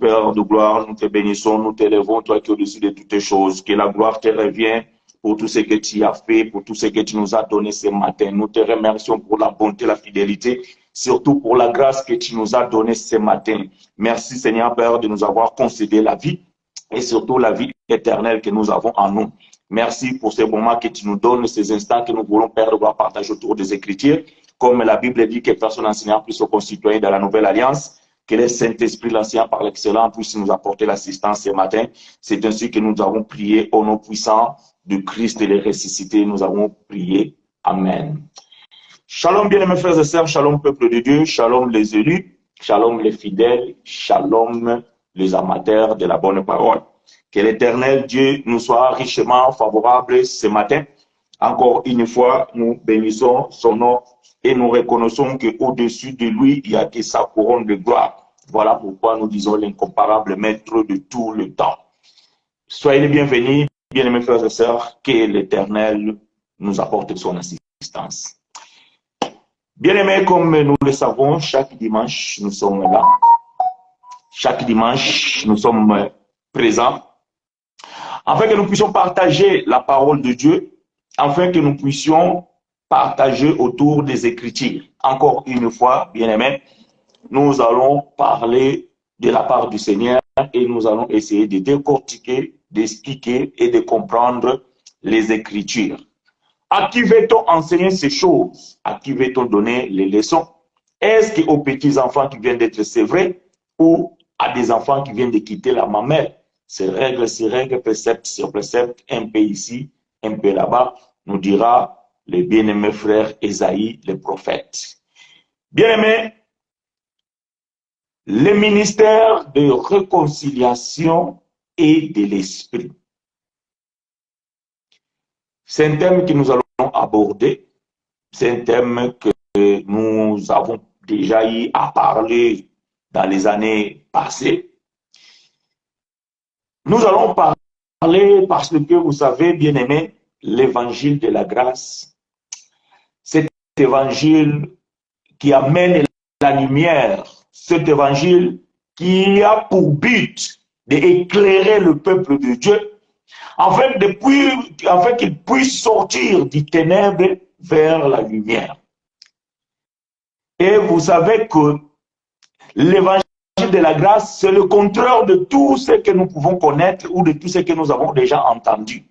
Père de gloire, nous te bénissons, nous t'élevons, toi qui es au-dessus de toutes choses. Que la gloire te revient pour tout ce que tu as fait, pour tout ce que tu nous as donné ce matin. Nous te remercions pour la bonté, la fidélité, surtout pour la grâce que tu nous as donnée ce matin. Merci Seigneur Père de nous avoir concédé la vie et surtout la vie éternelle que nous avons en nous. Merci pour ces moments que tu nous donnes, ces instants que nous voulons, Père, de voir partager autour des Écritures. Comme la Bible dit que personne n'enseignera plus aux concitoyens de la Nouvelle Alliance, que le Saint-Esprit, l'enseignant par l'excellent, puisse nous apporter l'assistance ce matin. C'est ainsi que nous avons prié au nom puissant de Christ et les ressuscités. Nous avons prié. Amen. Shalom, bien-aimés frères et sœurs, shalom, peuple de Dieu, shalom les élus, shalom les fidèles, shalom les amateurs de la bonne parole. Que l'Éternel Dieu nous soit richement favorable ce matin. Encore une fois, nous bénissons son nom et nous reconnaissons qu'au-dessus de lui, il y a que sa couronne de gloire. Voilà pourquoi nous disons l'incomparable maître de tout le temps. Soyez les bienvenus, bien-aimés frères et sœurs, que l'Éternel nous apporte son assistance. Bien-aimés, comme nous le savons, chaque dimanche, nous sommes là. Chaque dimanche, nous sommes présents, afin que nous puissions partager la parole de Dieu, afin que nous puissions partager autour des Écritures. Encore une fois, bien-aimés, nous allons parler de la part du Seigneur et nous allons essayer de décortiquer, d'expliquer et de comprendre les Écritures. À qui veut-on enseigner ces choses? À qui veut-on donner les leçons? Est-ce qu'aux petits-enfants qui viennent d'être sévrés ou à des enfants qui viennent de quitter la mamelle? Ces règles, précepte sur précepte, un peu ici, un peu là-bas, nous dira le bien-aimé frère Esaïe, le prophète. Bien-aimé, le ministère de réconciliation et de l'esprit. C'est un thème que nous allons aborder. C'est un thème que nous avons déjà eu à parler dans les années passées. Nous allons parler parce que vous savez, bien-aimés, l'évangile de la grâce, cet évangile qui amène la lumière, cet évangile qui a pour but d'éclairer le peuple de Dieu, afin qu'il puisse sortir du ténèbre vers la lumière. Et vous savez que l'évangile de la grâce, c'est le contraire de tout ce que nous pouvons connaître ou de tout ce que nous avons déjà entendu.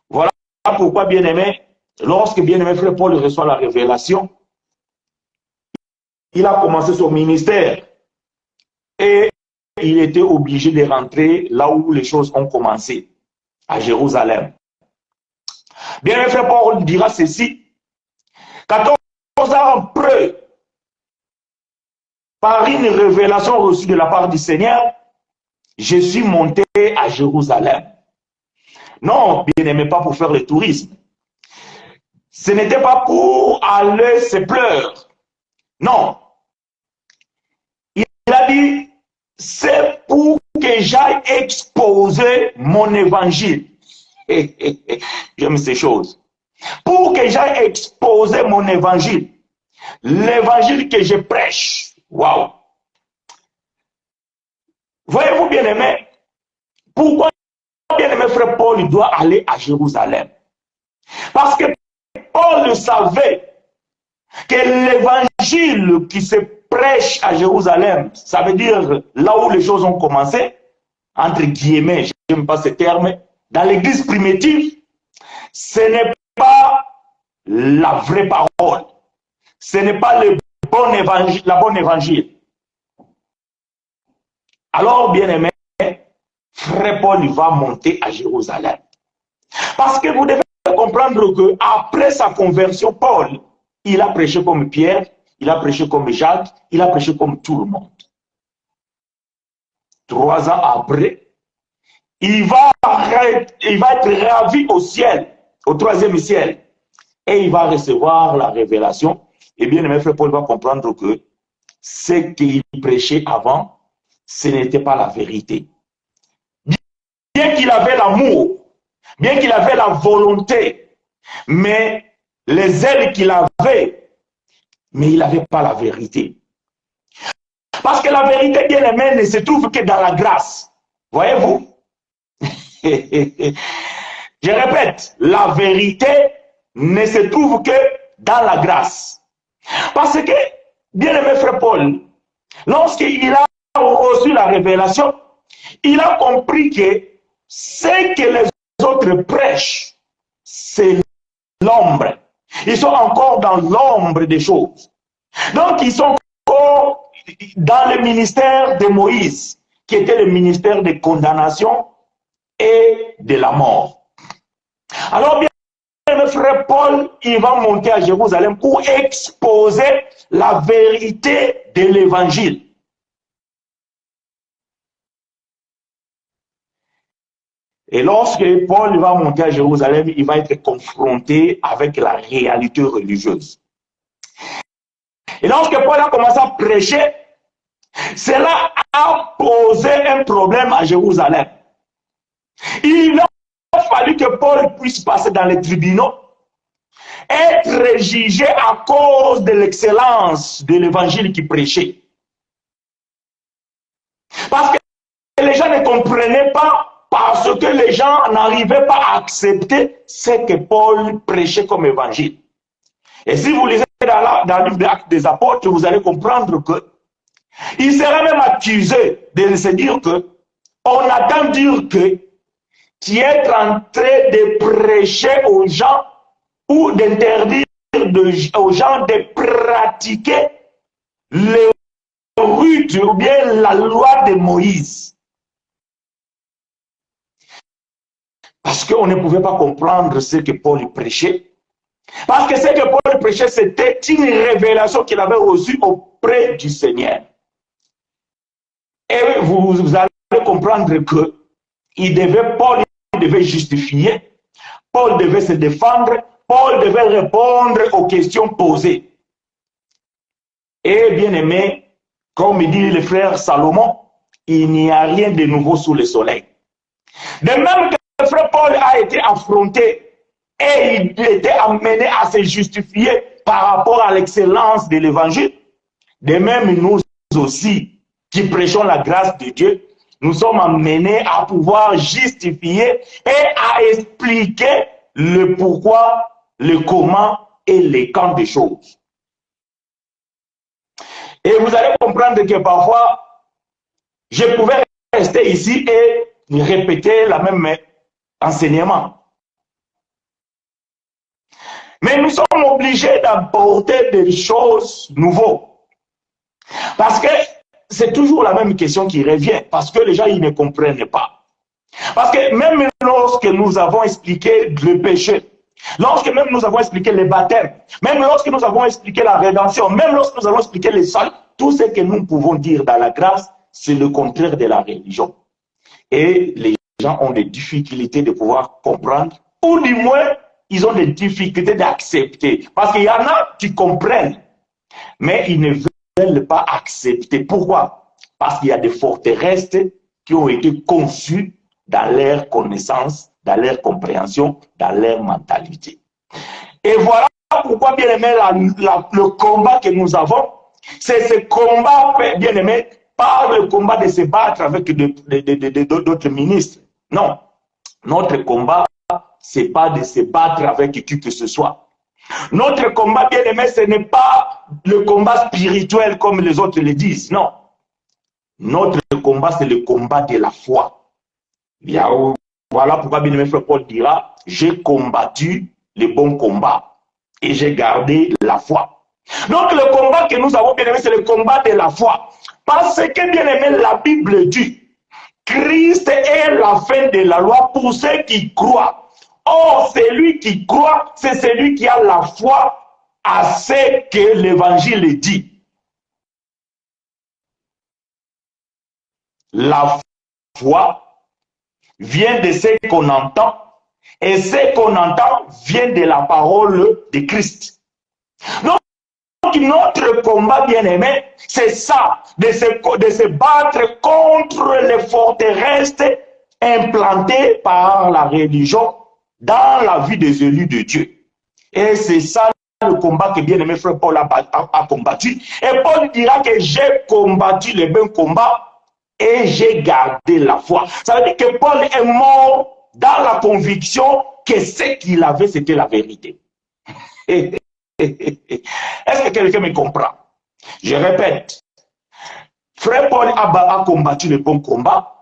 Voilà pourquoi, bien-aimé, lorsque bien-aimé frère Paul reçoit la révélation, il a commencé son ministère et il était obligé de rentrer là où les choses ont commencé, à Jérusalem. Bien-aimé frère Paul dira ceci: 14 ans après, par une révélation reçue de la part du Seigneur, je suis monté à Jérusalem. Non, bien-aimé, pas pour faire le tourisme. Ce n'était pas pour aller se pleurer. Non. Il a dit, c'est pour que j'aille exposer mon évangile. J'aime ces choses. Pour que j'aille exposer mon évangile. L'évangile que je prêche. Waouh! Voyez-vous, bien-aimé, pourquoi bien-aimé frère Paul doit aller à Jérusalem? Parce que Paul savait que l'évangile qui se prêche à Jérusalem, ça veut dire là où les choses ont commencé, entre guillemets, je n'aime pas ce terme, dans l'église primitive, ce n'est pas la vraie parole. Ce n'est pas le bon évangile, la bonne évangile. Alors, bien-aimé, frère Paul va monter à Jérusalem. Parce que vous devez comprendre que après sa conversion, Paul, il a prêché comme Pierre, il a prêché comme Jacques, il a prêché comme tout le monde. 3 ans après, il va être ravi au ciel, au 3e ciel. Et il va recevoir la révélation. Et bien, aimé frère Paul va comprendre que ce qu'il prêchait avant, ce n'était pas la vérité. Bien qu'il avait l'amour, bien qu'il avait la volonté, mais les ailes qu'il avait, mais il n'avait pas la vérité. Parce que la vérité, bien aimée, ne se trouve que dans la grâce. Voyez-vous? Je répète, la vérité ne se trouve que dans la grâce. Parce que, bien aimé frère Paul, lorsqu'il a reçu la révélation, il a compris que ce que les autres prêchent, c'est l'ombre. Ils sont encore dans l'ombre des choses. Donc, ils sont encore dans le ministère de Moïse, qui était le ministère de condamnation et de la mort. Alors, bien, le frère Paul, il va monter à Jérusalem pour exposer la vérité de l'évangile. Et lorsque Paul va monter à Jérusalem, il va être confronté avec la réalité religieuse. Et lorsque Paul a commencé à prêcher, cela a posé un problème à Jérusalem. Il a fallu que Paul puisse passer dans les tribunaux, être jugé à cause de l'excellence de l'évangile qu'il prêchait. Parce que les gens ne comprenaient pas, parce que les gens n'arrivaient pas à accepter ce que Paul prêchait comme évangile. Et si vous lisez dans le livre des Actes des Apôtres, vous allez comprendre que il serait même accusé de se dire que on attend dire que tu es en train de prêcher aux gens ou d'interdire aux gens de pratiquer les rites ou bien la loi de Moïse. Parce qu'on ne pouvait pas comprendre ce que Paul prêchait. Parce que ce que Paul prêchait, c'était une révélation qu'il avait reçue auprès du Seigneur. Et vous allez comprendre que Paul devait justifier, Paul devait se défendre, Paul devait répondre aux questions posées. Et bien aimé, comme dit le frère Salomon, il n'y a rien de nouveau sous le soleil. De même que le frère Paul a été affronté et il était amené à se justifier par rapport à l'excellence de l'évangile, de même nous aussi, qui prêchons la grâce de Dieu, nous sommes amenés à pouvoir justifier et à expliquer le pourquoi, le comment et les quand des choses. Et vous allez comprendre que parfois, je pouvais rester ici et répéter la même enseignement. Mais nous sommes obligés d'apporter des choses nouvelles. Parce que c'est toujours la même question qui revient, parce que les gens ils ne comprennent pas. Parce que même lorsque nous avons expliqué le péché, lorsque même nous avons expliqué le baptême, même lorsque nous avons expliqué la rédemption, même lorsque nous avons expliqué le salut, tout ce que nous pouvons dire dans la grâce, c'est le contraire de la religion. Et les gens ont des difficultés de pouvoir comprendre, ou du moins, ils ont des difficultés d'accepter. Parce qu'il y en a qui comprennent, mais ils ne veulent pas accepter. Pourquoi? Parce qu'il y a des forteresses qui ont été conçues dans leur connaissance, dans leur compréhension, dans leur mentalité. Et voilà pourquoi, bien aimé, le combat que nous avons, c'est ce combat, bien aimé, pas le combat de se battre avec d'autres ministres. Non, notre combat, c'est pas de se battre avec qui que ce soit. Notre combat, bien aimé, ce n'est pas le combat spirituel comme les autres le disent, non. Notre combat, c'est le combat de la foi. Voilà pourquoi, bien aimé, frère Paul dira, j'ai combattu le bon combat et j'ai gardé la foi. Donc le combat que nous avons, bien aimé, c'est le combat de la foi. Parce que, bien aimé, la Bible dit, Christ est la fin de la loi pour ceux qui croient. Or, celui qui croit, c'est celui qui a la foi à ce que l'évangile dit. La foi vient de ce qu'on entend, et ce qu'on entend vient de la parole de Christ. Donc, notre combat, bien-aimé, c'est ça, de se battre contre les forteresses implantées par la religion dans la vie des élus de Dieu. Et c'est ça le combat que bien-aimé frère Paul a combattu. Et Paul dira que j'ai combattu le bon combat et j'ai gardé la foi. Ça veut dire que Paul est mort dans la conviction que ce qu'il avait, c'était la vérité. Est-ce que quelqu'un me comprend? Je répète, frère Paul a combattu le bon combat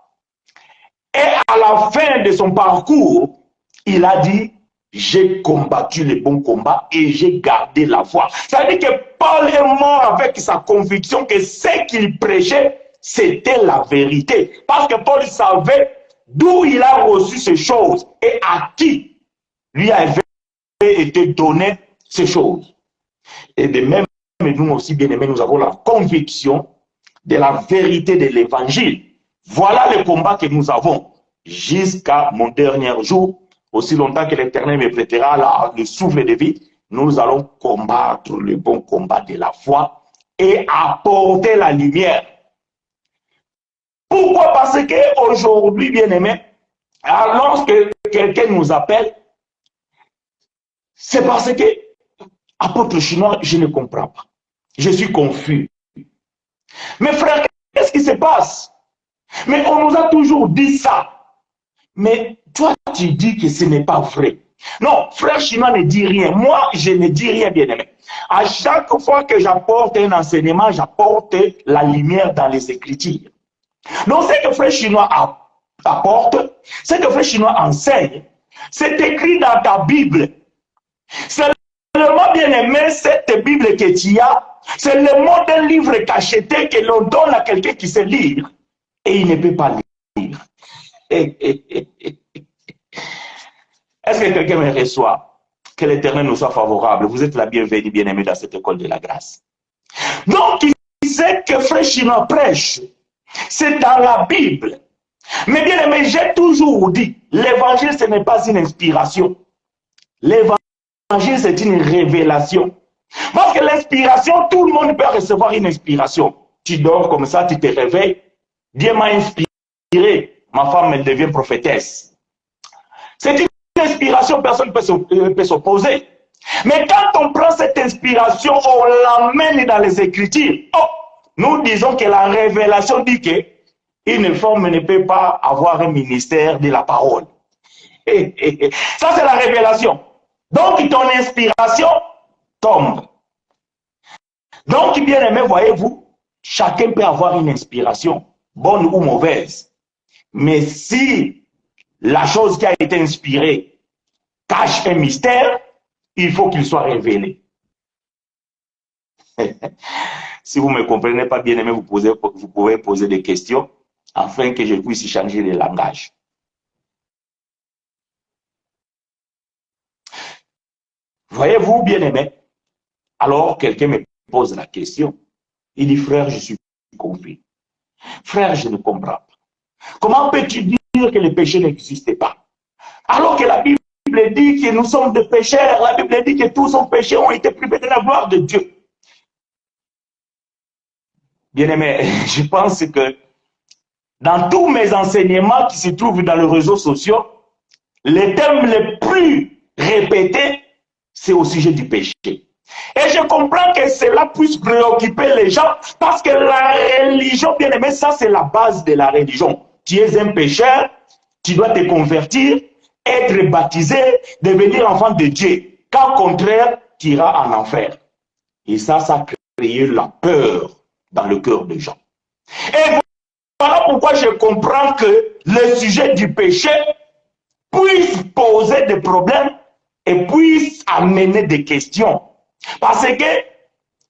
et à la fin de son parcours, il a dit, j'ai combattu le bon combat et j'ai gardé la foi. Ça veut dire que Paul est mort avec sa conviction que ce qu'il prêchait, c'était la vérité. Parce que Paul savait d'où il a reçu ces choses et à qui lui avait été donné ces choses. Et de même, nous aussi, bien-aimés, nous avons la conviction de la vérité de l'évangile. Voilà le combat que nous avons jusqu'à mon dernier jour. Aussi longtemps que l'Éternel me prêtera le souffle de vie, nous allons combattre le bon combat de la foi et apporter la lumière. Pourquoi? Parce qu'aujourd'hui, bien-aimés, lorsque quelqu'un nous appelle, c'est parce que, apôtre chinois, je ne comprends pas. Je suis confus. Mais frère, qu'est-ce qui se passe? Mais on nous a toujours dit ça. Mais toi, tu dis que ce n'est pas vrai. Non, frère chinois ne dit rien. Moi, je ne dis rien, bien-aimé. À chaque fois que j'apporte un enseignement, j'apporte la lumière dans les Écritures. Donc, ce que frère chinois apporte, ce que frère chinois enseigne, c'est écrit dans ta Bible. Seulement, bien-aimé, cette Bible que tu as, c'est le mot d'un livre cacheté que l'on donne à quelqu'un qui sait lire et il ne peut pas lire. Est-ce que quelqu'un me reçoit? Que l'Éternel nous soit favorable. Vous êtes la bienvenue, bien-aimé, dans cette école de la grâce. Donc, il sait que frère chinois prêche. C'est dans la Bible. Mais bien-aimé, j'ai toujours dit, l'évangile, ce n'est pas une inspiration. L'évangile, c'est une révélation. Parce que l'inspiration, tout le monde peut recevoir une inspiration. Tu dors comme ça, tu te réveilles. Dieu m'a inspiré. Ma femme, elle devient prophétesse. C'est une inspiration, personne ne peut s'opposer. Mais quand on prend cette inspiration, on l'amène dans les Écritures. Oh, nous disons que la révélation dit qu'une femme ne peut pas avoir un ministère de la parole. Ça, c'est la révélation. Donc, ton inspiration tombe. Donc, bien aimé, voyez-vous, chacun peut avoir une inspiration, bonne ou mauvaise. Mais si la chose qui a été inspirée cache un mystère, il faut qu'il soit révélé. Si vous ne me comprenez pas, bien aimé, vous pouvez poser des questions afin que je puisse changer de langage. Voyez-vous, bien aimé, alors quelqu'un me pose la question. Il dit, frère, je suis confus. Frère, je ne comprends pas. Comment peux-tu dire que le péché n'existe pas? Alors que la Bible dit que nous sommes des pécheurs, la Bible dit que tous nos péchés ont été privés de la gloire de Dieu. Bien-aimé, je pense que dans tous mes enseignements qui se trouvent dans les réseaux sociaux, les thèmes les plus répétés, c'est au sujet du péché. Et je comprends que cela puisse préoccuper les gens parce que la religion, bien aimé, ça c'est la base de la religion. Tu es un pécheur, tu dois te convertir, être baptisé, devenir enfant de Dieu. Qu'au contraire, tu iras en enfer. Et ça a créé la peur dans le cœur des gens. Et voilà pourquoi je comprends que le sujet du péché puisse poser des problèmes et puisse amener des questions. Parce que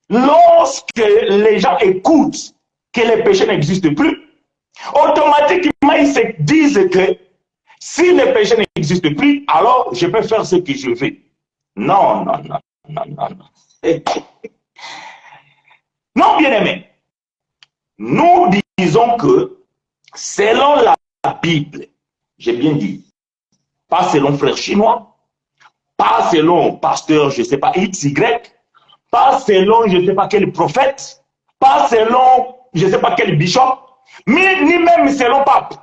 lorsque les gens écoutent que le péché n'existe plus, automatiquement ils se disent que si le péché n'existe plus, alors je peux faire ce que je veux. Non, non, non, non, non, non. Non, bien aimé. Nous disons que selon la Bible, j'ai bien dit, pas selon frère chinois, pas selon pasteur, je ne sais pas, XY, pas selon je ne sais pas quel prophète, pas selon je ne sais pas quel bishop, mais ni même selon pape.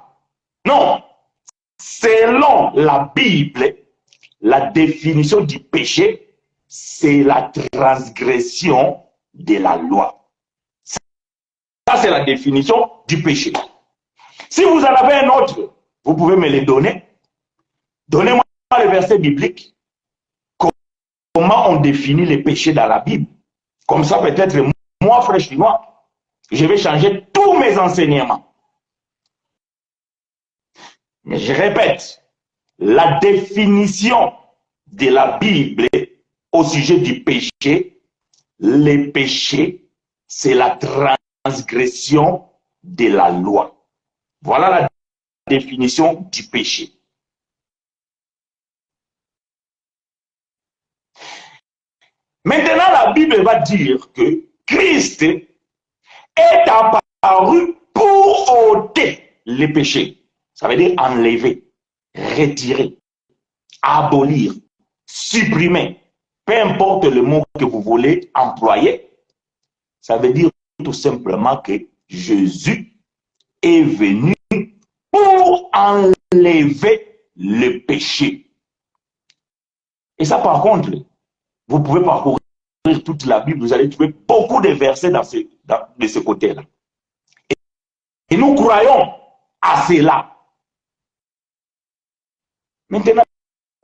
Non. Selon la Bible, la définition du péché, c'est la transgression de la loi. Ça, c'est la définition du péché. Si vous en avez un autre, vous pouvez me le donner. Donnez-moi le verset biblique. Comment on définit les péchés dans la Bible. Comme ça, peut-être, moi, frère chinois, je vais changer tous mes enseignements. Mais je répète, la définition de la Bible au sujet du péché, les péchés, c'est la transgression de la loi. Voilà la définition du péché. Maintenant, la Bible va dire que Christ est apparu pour ôter les péchés. Ça veut dire enlever, retirer, abolir, supprimer. Peu importe le mot que vous voulez employer, ça veut dire tout simplement que Jésus est venu pour enlever le péché. Et ça, par contre, vous pouvez parcourir toute la Bible, vous allez trouver beaucoup de versets de ce côté-là. Et nous croyons à cela. Maintenant,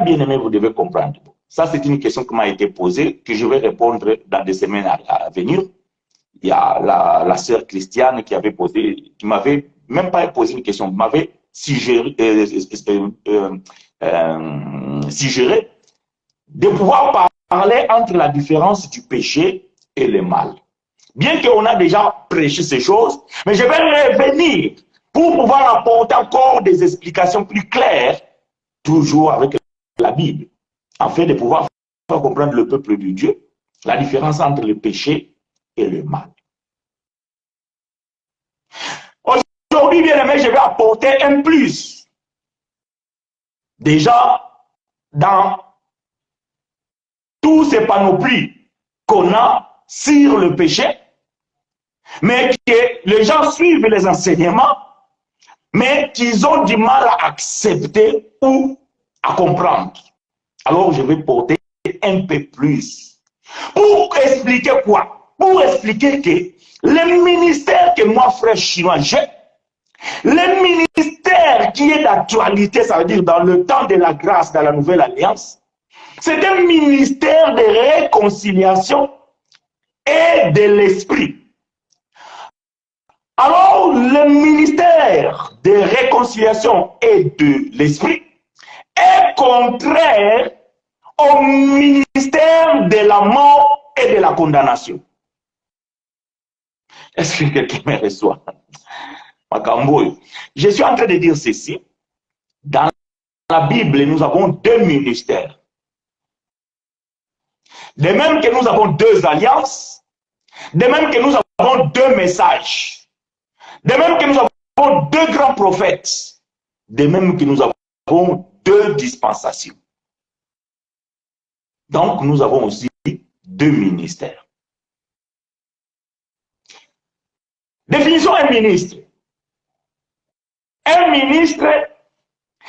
bien aimé, vous devez comprendre. Ça, c'est une question qui m'a été posée, que je vais répondre dans des semaines à venir. Il y a la sœur Christiane qui avait posé, qui m'avait même pas posé une question, m'avait suggéré de pouvoir parler entre la différence du péché et le mal. Bien qu'on a déjà prêché ces choses, mais je vais revenir pour pouvoir apporter encore des explications plus claires, toujours avec la Bible, afin de pouvoir faire comprendre le peuple de Dieu, la différence entre le péché et le mal. Aujourd'hui, bien aimé, je vais apporter un plus. Déjà, dans tous ces panoplies qu'on a sur le péché, mais que les gens suivent les enseignements, mais qu'ils ont du mal à accepter ou à comprendre. Alors, je vais porter un peu plus. Pour expliquer quoi? Pour expliquer que le ministère que moi, frère chinois, j'ai, le ministère qui est d'actualité, ça veut dire dans le temps de la grâce, dans la nouvelle alliance, c'est un ministère de réconciliation et de l'esprit. Alors, le ministère de réconciliation et de l'esprit est contraire au ministère de la mort et de la condamnation. Est-ce que quelqu'un me reçoit? Je suis en train de dire ceci. Dans la Bible, nous avons deux ministères. De même que nous avons deux alliances, de même que nous avons deux messages, de même que nous avons deux grands prophètes, de même que nous avons deux dispensations. Donc, nous avons aussi deux ministères. Définissons un ministre. Un ministre,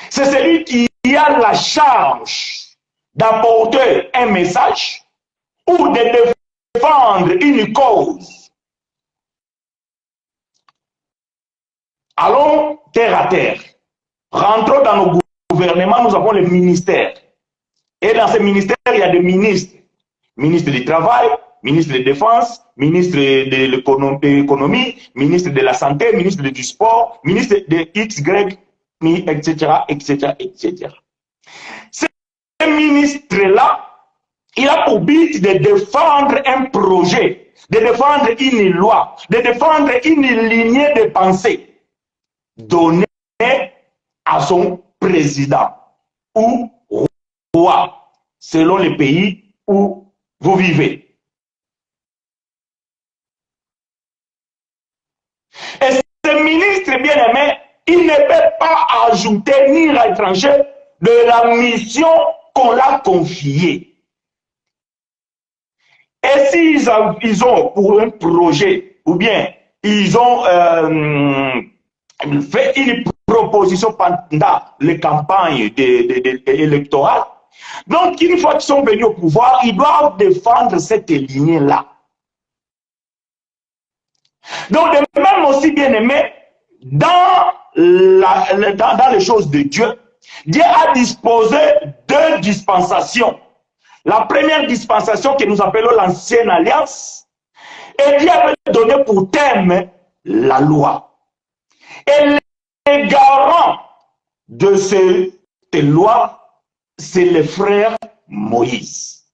c'est celui qui a la charge d'apporter un message ou de défendre une cause. Allons terre à terre. Rentrons dans nos gouvernements, nous avons les ministères. Et dans ces ministères, il y a des ministres. Ministre du Travail, ministre de la Défense, ministre de l'économie, ministre de la Santé, ministre du Sport, ministre de X, Y, etc., etc., etc. Ce ministre-là, il a pour but de défendre un projet, de défendre une loi, de défendre une lignée de pensée donnée à son président ou roi, selon le pays où vous vivez. Et ce ministre bien-aimé, il ne peut pas ajouter ni retrancher de la mission qu'on l'a confiée. Et s'ils ont pour un projet, ou bien ils ont fait une proposition pendant les campagnes électorales, Donc, une fois qu'ils sont venus au pouvoir, ils doivent défendre cette lignée-là. Donc, de même aussi, bien aimé, dans les choses de Dieu, Dieu a disposé deux dispensations. La première dispensation que nous appelons l'ancienne alliance, et Dieu avait donné pour thème la loi. Et les garants de cette loi, c'est le frère Moïse.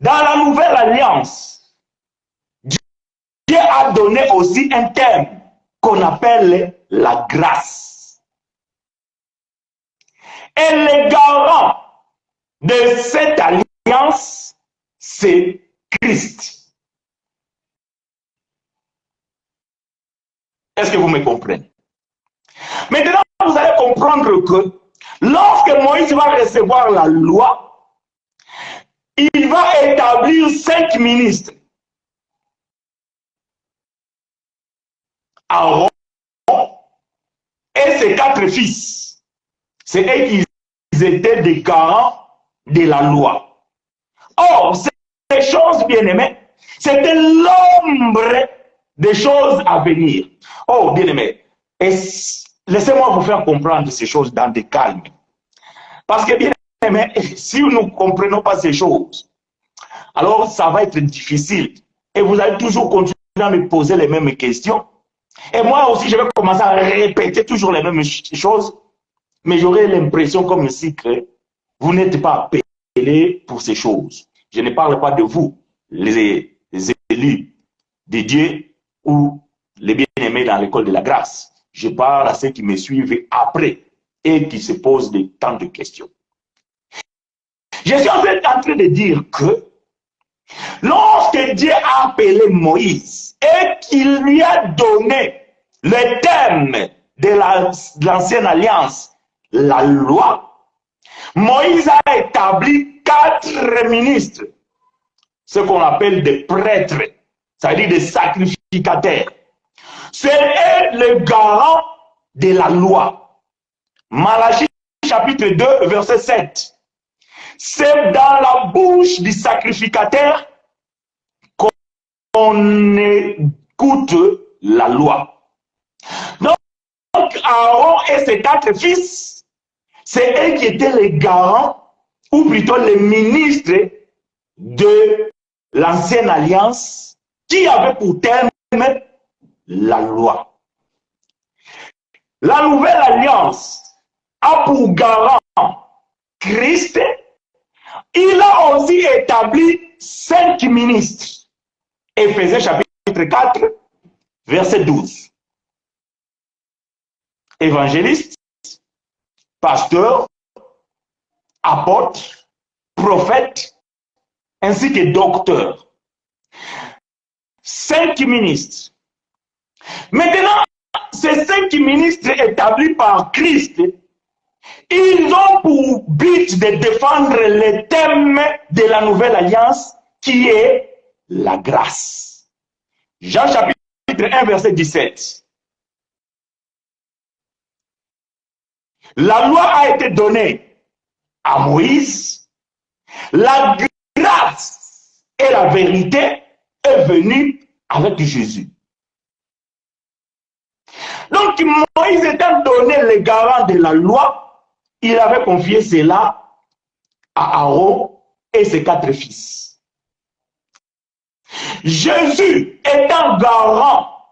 Dans la nouvelle alliance, Dieu a donné aussi un thème qu'on appelle la grâce. Et le garant de cette alliance, c'est Christ. Est-ce que vous me comprenez? Maintenant, vous allez comprendre que lorsque Moïse va recevoir la loi, il va établir 5 ministres. Aaron et ses 4 fils. C'est eux qui étaient des garants de la loi. Or, ces choses, bien-aimées, c'était l'ombre des choses à venir. Oh, bien-aimés, laissez-moi vous faire comprendre ces choses dans des calmes. Parce que, bien-aimés, si nous ne comprenons pas ces choses, alors ça va être difficile. Et vous allez toujours continuer à me poser les mêmes questions. Et moi aussi, je vais commencer à répéter toujours les mêmes choses. Mais j'aurai l'impression comme si que vous n'êtes pas appelés pour ces choses. Je ne parle pas de vous, les élus de Dieu ou les bien-aimés dans l'école de la grâce. Je parle à ceux qui me suivent après et qui se posent tant de questions. Je suis en train de dire que lorsque Dieu a appelé Moïse et qu'il lui a donné le thème de l'ancienne alliance, la loi, Moïse a établi 4 ministres, ce qu'on appelle des prêtres, c'est-à-dire des sacrificateurs. C'est le garant de la loi. Malachie chapitre 2, verset 7. C'est dans la bouche du sacrificateur qu'on écoute la loi. Donc, Aaron et ses 4 fils, c'est eux qui étaient les garants, ou plutôt les ministres de l'ancienne alliance, qui avaient pour thème la loi. La nouvelle alliance a pour garant Christ. Il a aussi établi 5 ministres. Éphésiens chapitre 4, verset 12. Évangélistes, pasteurs, apôtres, prophètes, ainsi que docteurs. 5 ministres. Maintenant, ces 5 ministres établis par Christ, ils ont pour but de défendre le thème de la nouvelle alliance qui est la grâce. Jean chapitre 1, verset 17. La loi a été donnée à Moïse. La grâce et la vérité est venue avec Jésus. Donc Moïse étant donné le garant de la loi, il avait confié cela à Aaron et ses 4 fils. Jésus étant garant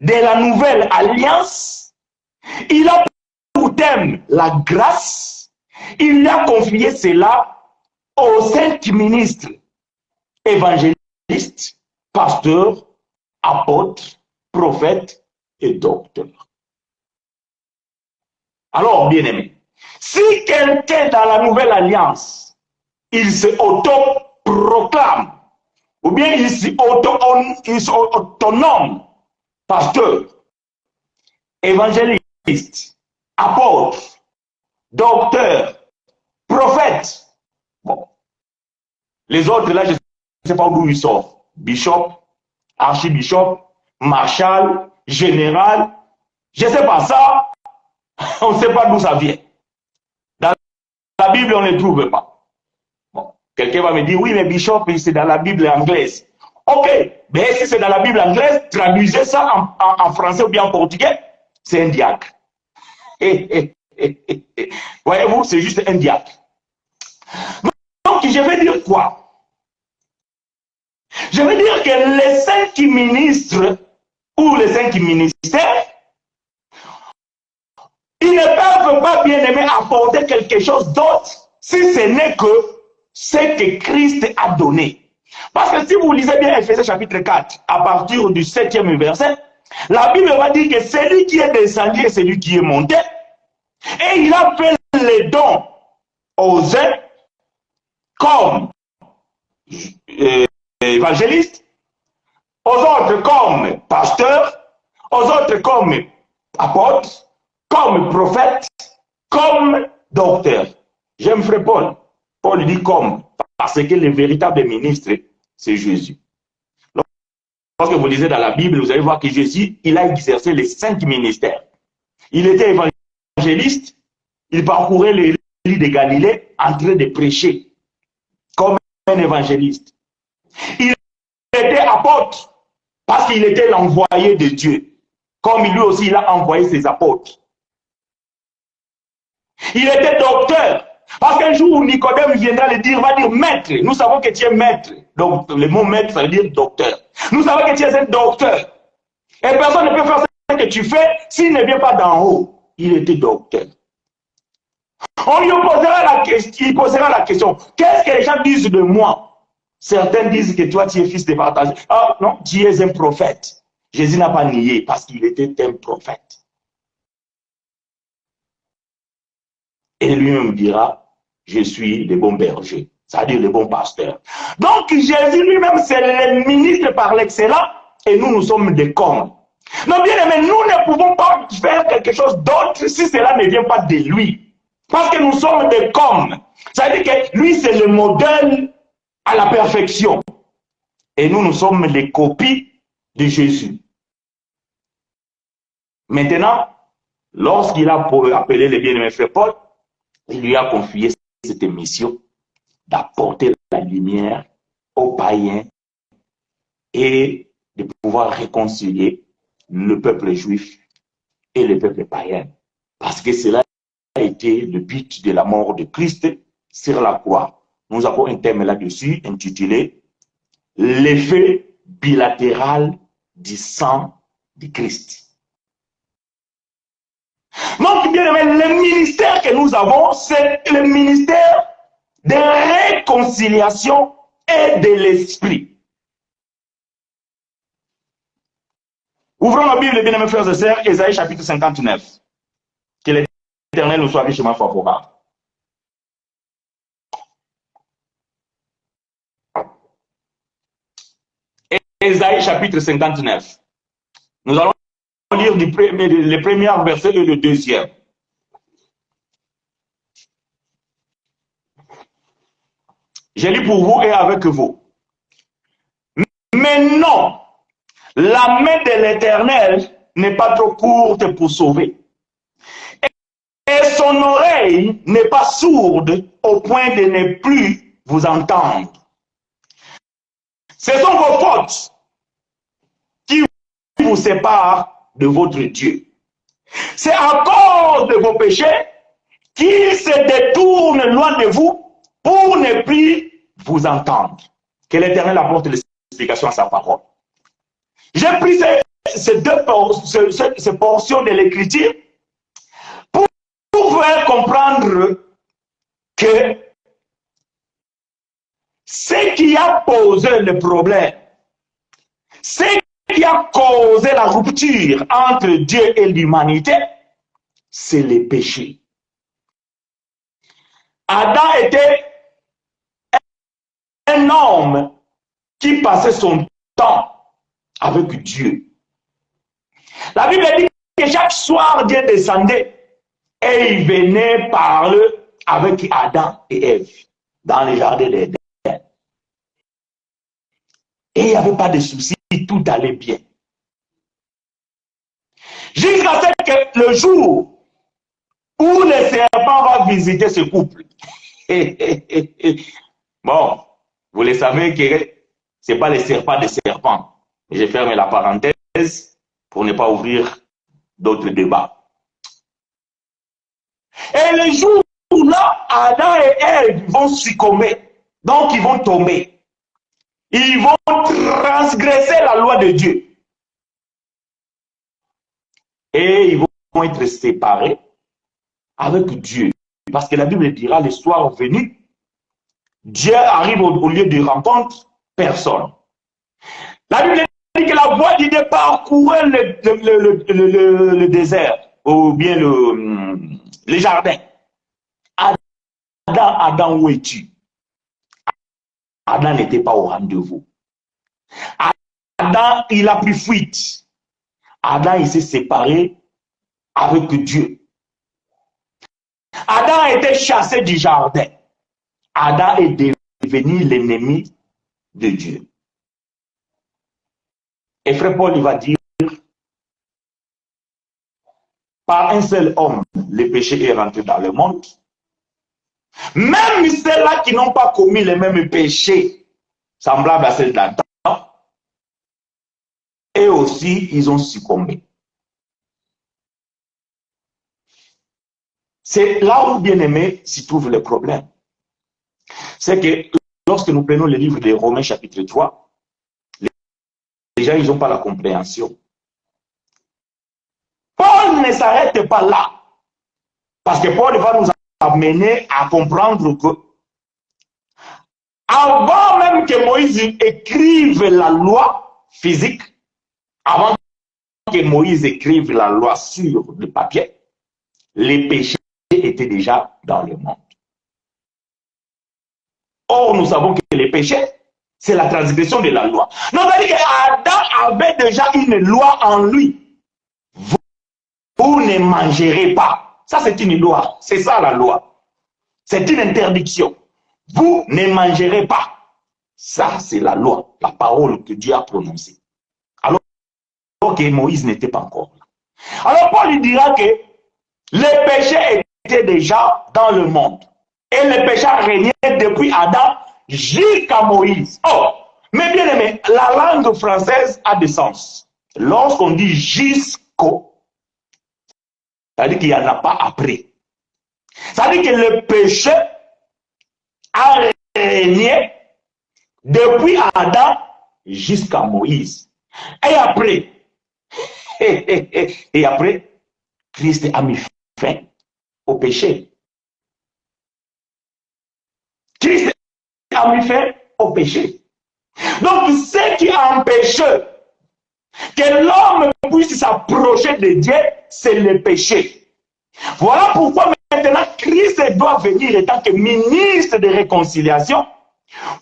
de la nouvelle alliance, il a pour thème la grâce, il a confié cela aux 5 ministres, évangélistes, pasteurs, apôtres, prophètes et docteurs. Alors, bien-aimés, si quelqu'un dans la nouvelle alliance, il se auto-proclame, ou bien il s'autonome, pasteur, évangéliste, apôtre, docteur, prophète, bon, les autres là, je ne sais pas d'où ils sortent, bishop, archibishop, marshal, général, je ne sais pas ça, on ne sait pas d'où ça vient. la Bible, on ne trouve pas. Bon, quelqu'un va me dire, oui, mais Bishop, c'est dans la Bible anglaise. Ok, mais si c'est dans la Bible anglaise, traduisez ça en français ou bien en portugais, c'est un diacre. Voyez-vous, c'est juste un diacre. Donc, je vais dire quoi? Je veux dire que les saints qui ministrent ou les saints qui ministèrent, ils ne peuvent pas, bien aimé, apporter quelque chose d'autre si ce n'est que ce que Christ a donné. Parce que si vous lisez bien Ephésiens chapitre 4, à partir du 7e verset, la Bible va dire que celui qui est descendu et celui qui est monté, et il a fait les dons aux uns comme évangélistes, aux autres comme pasteurs, aux autres comme apôtres, comme prophètes, comme docteurs. J'aime frère Paul. Paul dit comme, parce que le véritable ministre, c'est Jésus. Lorsque vous lisez dans la Bible, vous allez voir que Jésus, il a exercé les 5 ministères. Il était évangéliste, il parcourait les rues de Galilée en train de prêcher comme un évangéliste. Il était apôtre parce qu'il était l'envoyé de Dieu, comme lui aussi il a envoyé ses apôtres. Il était docteur, parce qu'un jour Nicodème viendra le dire, va dire maître. Nous savons que tu es maître. Donc le mot maître, ça veut dire docteur. Nous savons que tu es un docteur. Et personne ne peut faire ce que tu fais s'il ne vient pas d'en haut. Il était docteur. On lui posera la question, il posera la question, qu'est-ce que les gens disent de moi? Certains disent que toi tu es fils de partage. Ah non, tu es un prophète. Jésus n'a pas nié parce qu'il était un prophète. Et lui-même dira, je suis le bon berger, c'est-à-dire le bon pasteur. Donc Jésus lui-même, c'est le ministre par l'excellence, et nous sommes des cornes. Non, bien aimé, nous ne pouvons pas faire quelque chose d'autre si cela ne vient pas de lui. Parce que nous sommes des cornes. C'est-à-dire que lui, c'est le modèle à la perfection. Et nous sommes les copies de Jésus. Maintenant, lorsqu'il a appelé le bien-aimé frère Paul, il lui a confié cette mission d'apporter la lumière aux païens et de pouvoir réconcilier le peuple juif et le peuple païen. Parce que cela a été le but de la mort de Christ sur la croix. Nous avons un thème là-dessus intitulé « L'effet bilatéral du sang de Christ ». Donc, bien aimé, le ministère que nous avons, c'est le ministère de réconciliation et de l'esprit. Ouvrons la Bible, bien aimés frères et sœurs, Ésaïe chapitre 59. Que l'Éternel nous soit richement favorable. Ésaïe chapitre 59. Nous allons lire le premier verset et le deuxième. Je lis pour vous et avec vous. Mais non, la main de l'Éternel n'est pas trop courte pour sauver. Et son oreille n'est pas sourde au point de ne plus vous entendre. Ce sont vos fautes qui vous séparent de votre Dieu. C'est à cause de vos péchés qu'il se détourne loin de vous pour ne plus vous entendre. Que l'Éternel apporte l'explication à sa parole. J'ai pris ces portions de l'Écriture pour faire comprendre que ce qui a posé le problème, ce qui a causé la rupture entre Dieu et l'humanité, c'est le péché. Adam était un homme qui passait son temps avec Dieu. La Bible dit que chaque soir, Dieu descendait et il venait parler avec Adam et Ève dans le jardin d'Éden. Et il n'y avait pas de soucis, tout allait bien. Jusqu'à ce que le jour où le serpent va visiter ce couple. Bon, vous le savez que ce n'est pas le serpent des serpents. Je ferme la parenthèse pour ne pas ouvrir d'autres débats. Et le jour où là, Adam et Ève vont succomber, donc ils vont tomber. Ils vont transgresser la loi de Dieu. Et ils vont être séparés avec Dieu. Parce que la Bible dira, le soir venu, Dieu arrive au lieu de rencontre, personne. La Bible dit que la voie du départ courait le désert, ou bien le jardin. Adam, où es-tu? Adam n'était pas au rendez-vous. Adam, il a pris fuite. Adam, il s'est séparé avec Dieu. Adam a été chassé du jardin. Adam est devenu l'ennemi de Dieu. Et frère Paul, il va dire, par un seul homme, le péché est rentré dans le monde. Même ceux-là qui n'ont pas commis les mêmes péchés, semblables à ceux d'Adam, et aussi, ils ont succombé. C'est là où, bien aimé, s'y trouve le problème. C'est que lorsque nous prenons le livre de Romains chapitre 3, les gens, ils n'ont pas la compréhension. Paul ne s'arrête pas là. Parce que Paul va nous amener à comprendre que avant même que Moïse écrive la loi physique, avant que Moïse écrive la loi sur le papier, les péchés étaient déjà dans le monde. Or, nous savons que les péchés, c'est la transgression de la loi. Donc, c'est-à-dire qu'Adam avait déjà une loi en lui. Vous ne mangerez pas. Ça, c'est une loi. C'est ça la loi. C'est une interdiction. Vous ne mangerez pas. Ça, c'est la loi, la parole que Dieu a prononcée. Alors que Moïse n'était pas encore là. Alors Paul lui dira que les péchés étaient déjà dans le monde. Et les péchés régnaient depuis Adam jusqu'à Moïse. Oh, mais bien aimé, la langue française a des sens. Lorsqu'on dit jusqu'au, ça veut dire qu'il n'y en a pas après. Ça veut dire que le péché a régné depuis Adam jusqu'à Moïse. Et après, et après, Christ a mis fin au péché. Christ a mis fin au péché. Donc, ce qui empêche que l'homme puisse s'approcher de Dieu, c'est le péché. Voilà pourquoi maintenant Christ doit venir en tant que ministre de réconciliation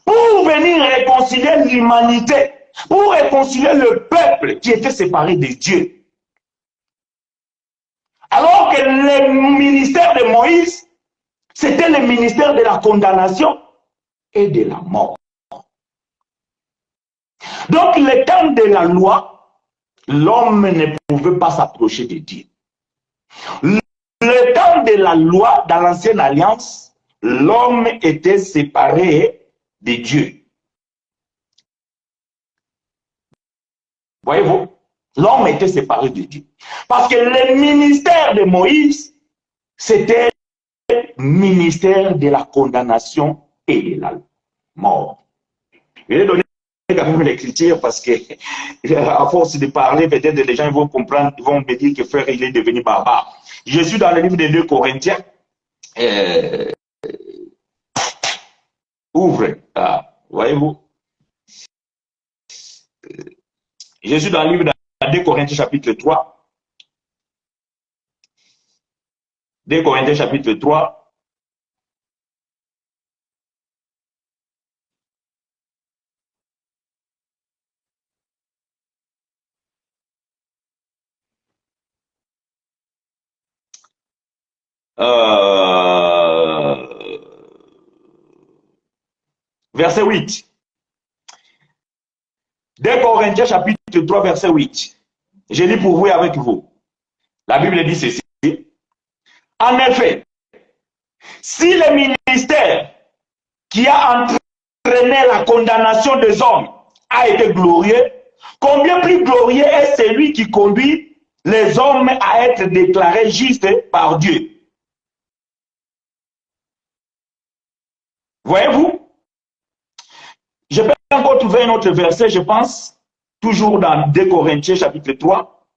pour venir réconcilier l'humanité, pour réconcilier le peuple qui était séparé de Dieu. Alors que le ministère de Moïse, c'était le ministère de la condamnation et de la mort. Donc, le temps de la loi, l'homme ne pouvait pas s'approcher de Dieu. Le temps de la loi, dans l'ancienne alliance, l'homme était séparé de Dieu. Voyez-vous, l'homme était séparé de Dieu. Parce que le ministère de Moïse, c'était le ministère de la condamnation et de la mort. Je vais donner quand même l'écriture parce que, à force de parler, peut-être les gens vont comprendre, ils vont me dire que frère, il est devenu barbare. Je suis dans le livre des 2 Corinthiens. Ouvre, voyez-vous. Je suis dans le livre de 2 Corinthiens chapitre 3. 2 Corinthiens chapitre 3. Verset 8. 2 Corinthiens chapitre 3, verset 8. Je lis pour vous et avec vous. La Bible dit ceci. En effet, si le ministère qui a entraîné la condamnation des hommes a été glorieux, combien plus glorieux est celui qui conduit les hommes à être déclarés justes par Dieu. Voyez-vous, je peux encore trouver un autre verset, je pense, toujours dans 2 Corinthiens chapitre 3.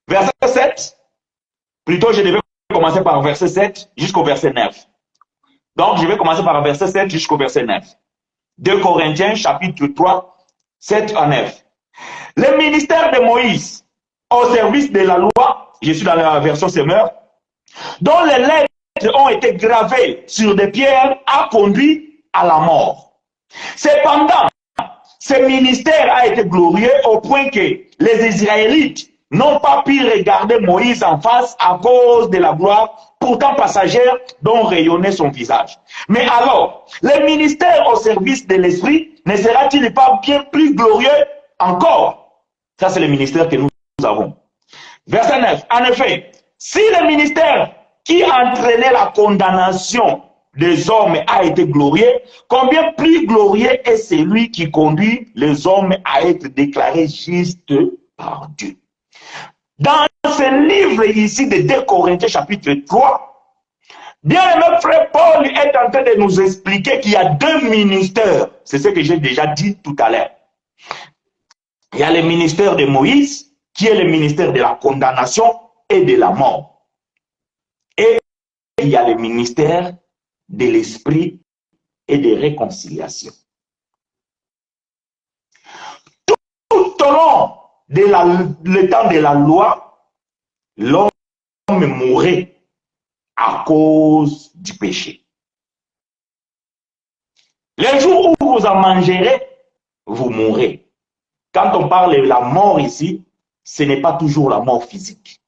Verset 7, plutôt je devais commencer par verset 7 jusqu'au verset 9. Donc je vais commencer par verset 7 jusqu'au verset 9. 2 Corinthiens chapitre 3, 7 à 9. Le ministère de Moïse au service de la loi, je suis dans la version Semeur, dont les lettres ont été gravées sur des pierres, a conduit à la mort. Cependant, ce ministère a été glorieux au point que les Israélites n'ont pas pu regarder Moïse en face à cause de la gloire pourtant passagère dont rayonnait son visage. Mais alors, le ministère au service de l'Esprit ne sera-t-il pas bien plus glorieux encore? Ça, c'est le ministère que nous avons. Verset 9. En effet, si le ministère qui entraînait la condamnation des hommes a été glorieux, combien plus glorieux est celui qui conduit les hommes à être déclarés justes par Dieu. Dans ce livre ici de 2 Corinthiens chapitre 3, bien aimé frère Paul est en train de nous expliquer qu'il y a deux ministères. C'est ce que j'ai déjà dit tout à l'heure. Il y a le ministère de Moïse, qui est le ministère de la condamnation et de la mort. Et il y a le ministère de l'esprit et de réconciliation. Tout au long de le temps de la loi, l'homme mourait à cause du péché. Le jour où vous en mangerez, vous mourrez. Quand on parle de la mort ici, ce n'est pas toujours la mort physique.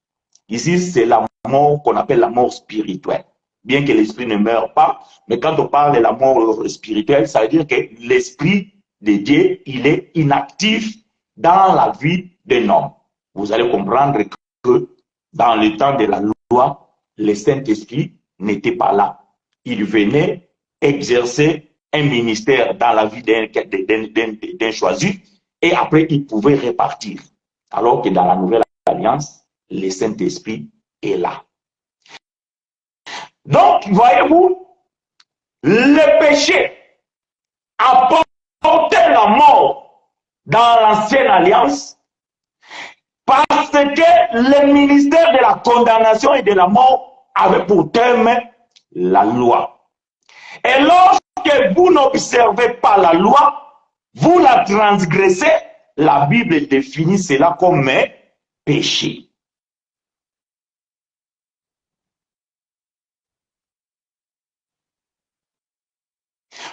Ici, c'est la mort qu'on appelle la mort spirituelle. Bien que l'esprit ne meure pas, mais quand on parle de la mort spirituelle, ça veut dire que l'esprit de Dieu, il est inactif dans la vie d'un homme. Vous allez comprendre que dans le temps de la loi, le Saint-Esprit n'était pas là. Il venait exercer un ministère dans la vie d'un choisi et après il pouvait repartir. Alors que dans la nouvelle alliance, le Saint-Esprit est là. Donc, voyez-vous, le péché apportait la mort dans l'ancienne alliance parce que le ministère de la condamnation et de la mort avait pour thème la loi. Et lorsque vous n'observez pas la loi, vous la transgressez, la Bible définit cela comme un péché.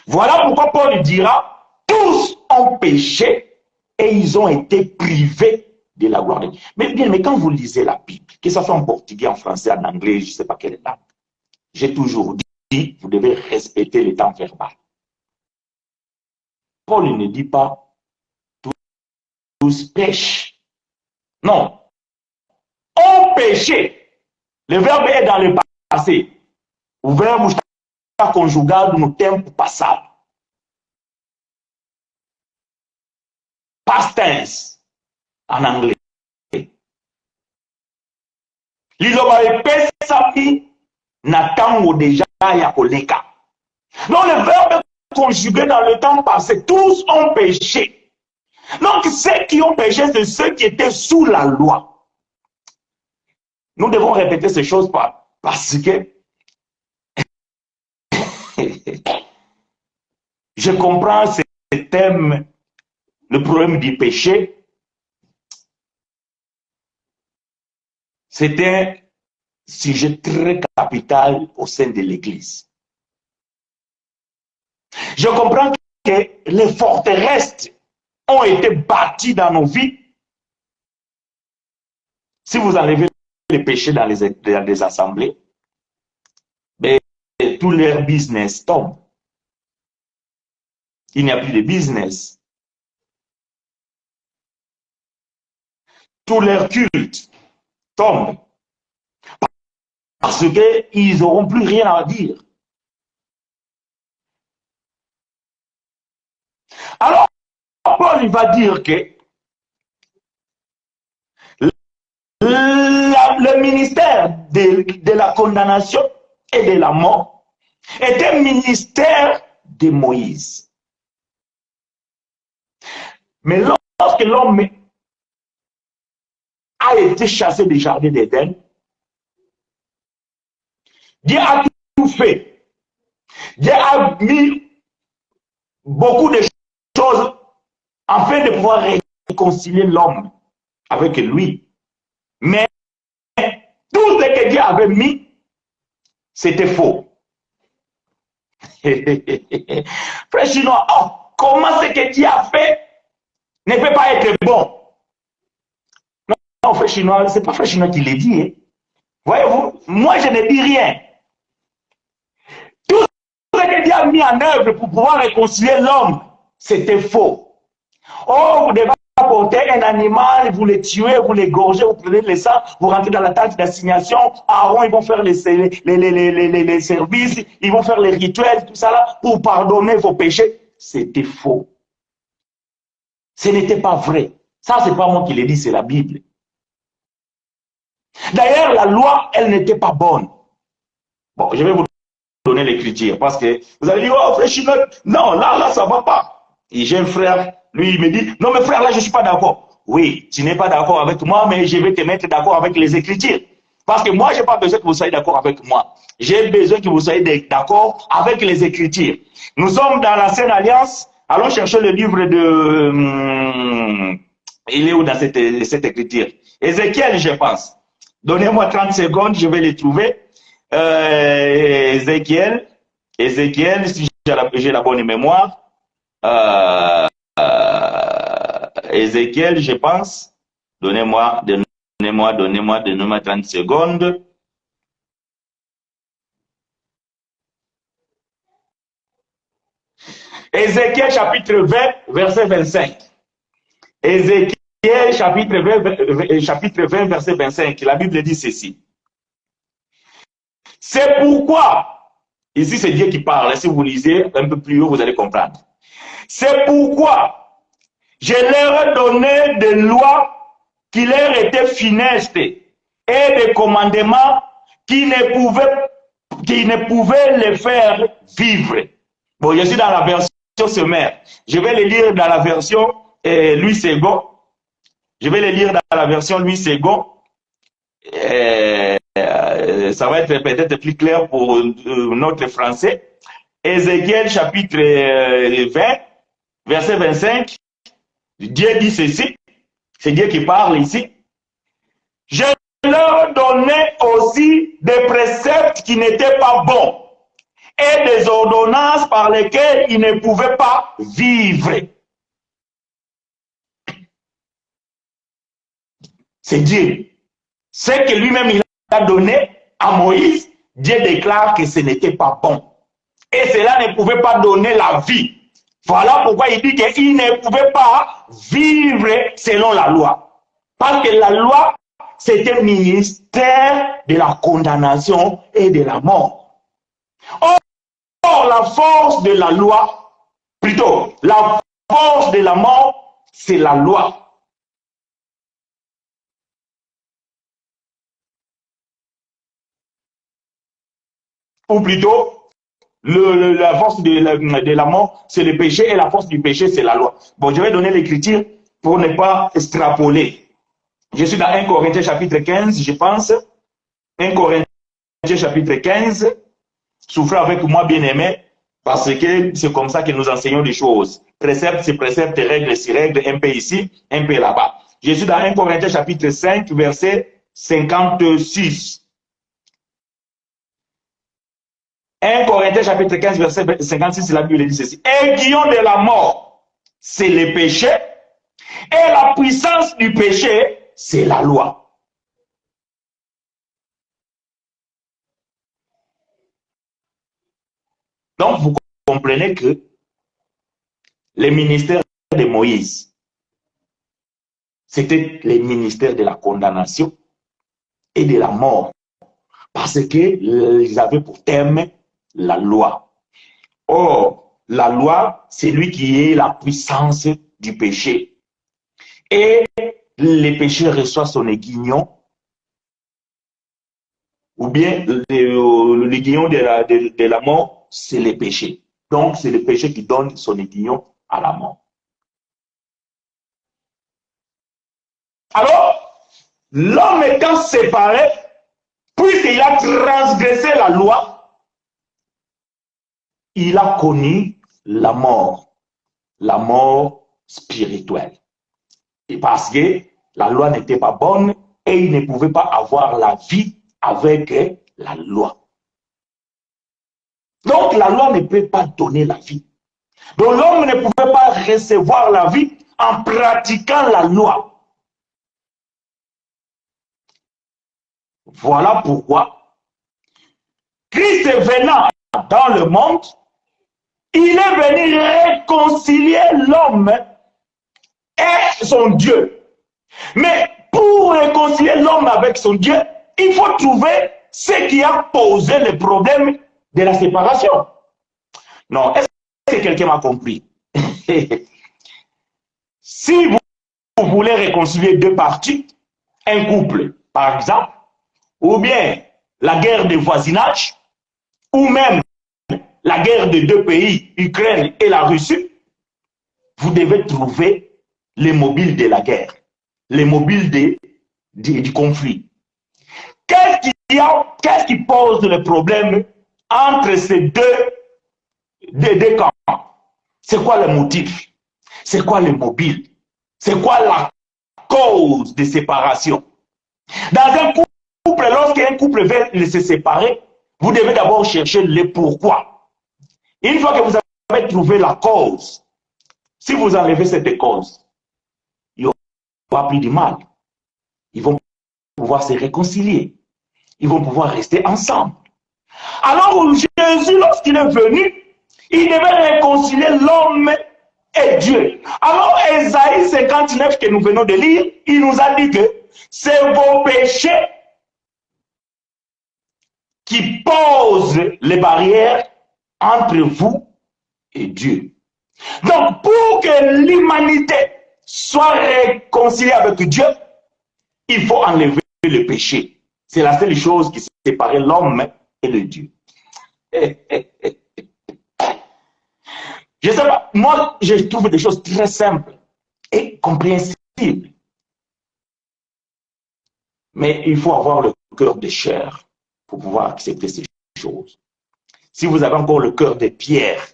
Voilà pourquoi Paul dira, tous ont péché et ils ont été privés de la gloire de Dieu. Mais quand vous lisez la Bible, que ce soit en portugais, en français, en anglais, je ne sais pas quelle langue, j'ai toujours dit, vous devez respecter le temps verbal. Paul ne dit pas, tous pêchent. Non. Ont péché. Le verbe est dans le passé. O verbo está conjugado no tempo passado. Past tense, en anglais. Liloba epesami na tango déjà ya koleka. Donc le verbe est conjugué dans le temps passé. Tous ont péché. Donc ceux qui ont péché, c'est ceux qui étaient sous la loi. Nous devons répéter ces choses parce que je comprends ce thème, le problème du péché. C'est un sujet très capital au sein de l'Église. Je comprends que les forteresses ont été bâties dans nos vies. Si vous enlevez les péchés dans les assemblées, mais tout leur business tombe. Il n'y a plus de business. Tout leur culte tombe. Parce qu'ils n'auront plus rien à dire. Alors, Paul il va dire que le ministère de la condamnation et de la mort est un ministère de Moïse. Mais lorsque l'homme a été chassé du jardin d'Éden, Dieu a tout fait. Dieu a mis beaucoup de choses afin de pouvoir réconcilier l'homme avec lui. Mais tout ce que Dieu avait mis, c'était faux. Frère Chinois, oh, comment ce que Dieu a fait ne peut pas être bon? Non, frère Chinois, c'est pas frère Chinois qui l'a dit. Hein. Voyez-vous, moi je ne dis rien. Tout ce que Dieu a mis en œuvre pour pouvoir réconcilier l'homme, c'était faux. Oh, vous devez apporter un animal, vous le tuez, vous l'égorgez, vous prenez le sang, vous rentrez dans la tente d'assignation. Aaron, ils vont faire les services, ils vont faire les rituels, tout ça là, pour pardonner vos péchés. C'était faux. Ce n'était pas vrai. Ça, c'est pas moi qui l'ai dit, c'est la Bible. D'ailleurs, la loi, elle n'était pas bonne. Bon, je vais vous donner l'écriture parce que vous allez dire, oh, frère Chinois, non, là, ça va pas. Et j'ai un frère, lui, il me dit, non, mais frère, là, je suis pas d'accord. Oui, tu n'es pas d'accord avec moi, mais je vais te mettre d'accord avec les écritures. Parce que moi, je n'ai pas besoin que vous soyez d'accord avec moi. J'ai besoin que vous soyez d'accord avec les Écritures. Nous sommes dans l'Ancienne Alliance. Allons chercher le livre de... il est où dans cette écriture? Ézéchiel, je pense. Donnez-moi 30 secondes, je vais le trouver. Ézéchiel, si j'ai la bonne mémoire. Ézéchiel, je pense. Donnez-moi 30 secondes. Ézéchiel chapitre 20, verset 25. Ézéchiel chapitre 20, verset 25. La Bible dit ceci. C'est pourquoi, ici c'est Dieu qui parle, si vous lisez un peu plus haut, vous allez comprendre. C'est pourquoi je leur ai donné des lois qui leur étaient funestes et des commandements qui ne pouvaient les faire vivre. Bon, je suis dans la version sommaire. Je vais les lire dans la version Louis II. Je vais les lire dans la version Louis II. Ça va être peut-être plus clair pour notre français. Ézéchiel chapitre 20, verset 25. Dieu dit ceci. C'est Dieu qui parle ici. Je leur donnais aussi des préceptes qui n'étaient pas bons et des ordonnances par lesquelles ils ne pouvaient pas vivre. C'est Dieu. Ce que lui-même il a donné à Moïse, Dieu déclare que ce n'était pas bon. Et cela ne pouvait pas donner la vie. Voilà pourquoi il dit qu'il ne pouvait pas vivre selon la loi. Parce que la loi, c'est un ministère de la condamnation et de la mort. Or, la force de la loi, plutôt, la force de la mort, c'est la loi. Ou plutôt, la force de la mort, c'est le péché, et la force du péché, c'est la loi. Bon, je vais donner l'écriture pour ne pas extrapoler. Je suis dans 1 Corinthiens chapitre 15, je pense. 1 Corinthiens chapitre 15. Souffrez avec moi, bien-aimé, parce que c'est comme ça que nous enseignons les choses. Précepte, c'est précepte, règle, c'est règle, un peu ici, un peu là-bas. Je suis dans 1 Corinthiens chapitre 5, verset 56. 1 Corinthiens chapitre 15, verset 56, la Bible dit ceci. Et qui ont de la mort, c'est le péché, et la puissance du péché, c'est la loi. Donc, vous comprenez que le ministère de Moïse, c'était les ministères de la condamnation et de la mort. Parce qu'ils avaient pour thème la loi. Or, la loi, c'est lui qui est la puissance du péché. Et le péché reçoit son aiguillon, ou bien l'aiguillon de la mort, c'est le péché. Donc, c'est le péché qui donne son aiguillon à la mort. Alors, l'homme étant séparé, puisqu'il a transgressé la loi, il a connu la mort spirituelle. Et parce que la loi n'était pas bonne et il ne pouvait pas avoir la vie avec la loi. Donc la loi ne peut pas donner la vie. Donc l'homme ne pouvait pas recevoir la vie en pratiquant la loi. Voilà pourquoi Christ venant dans le monde, il est venu réconcilier l'homme et son Dieu. Mais pour réconcilier l'homme avec son Dieu, il faut trouver ce qui a posé le problème de la séparation. Non, est-ce que quelqu'un m'a compris? Si vous voulez réconcilier deux parties, un couple, par exemple, ou bien la guerre de voisinage, ou même la guerre de deux pays, Ukraine et la Russie, vous devez trouver les mobiles de la guerre, les mobiles du conflit. Qu'est-ce qui pose le problème entre ces deux camps? C'est quoi le motif? C'est quoi le mobile? C'est quoi la cause de séparation? Dans un couple, lorsqu'un couple veut se séparer, vous devez d'abord chercher le pourquoi. Une fois que vous avez trouvé la cause, si vous enlevez cette cause, il n'y aura plus de mal. Ils vont pouvoir se réconcilier. Ils vont pouvoir rester ensemble. Alors Jésus, lorsqu'il est venu, il devait réconcilier l'homme et Dieu. Alors Ésaïe 59 que nous venons de lire, il nous a dit que c'est vos péchés qui posent les barrières entre vous et Dieu. Donc pour que l'humanité soit réconciliée avec Dieu, il faut enlever le péché. C'est la seule chose qui séparait l'homme et le Dieu. Je sais pas, moi je trouve des choses très simples et compréhensibles. Mais il faut avoir le cœur de chair pour pouvoir accepter ces choses. Si vous avez encore le cœur de pierre,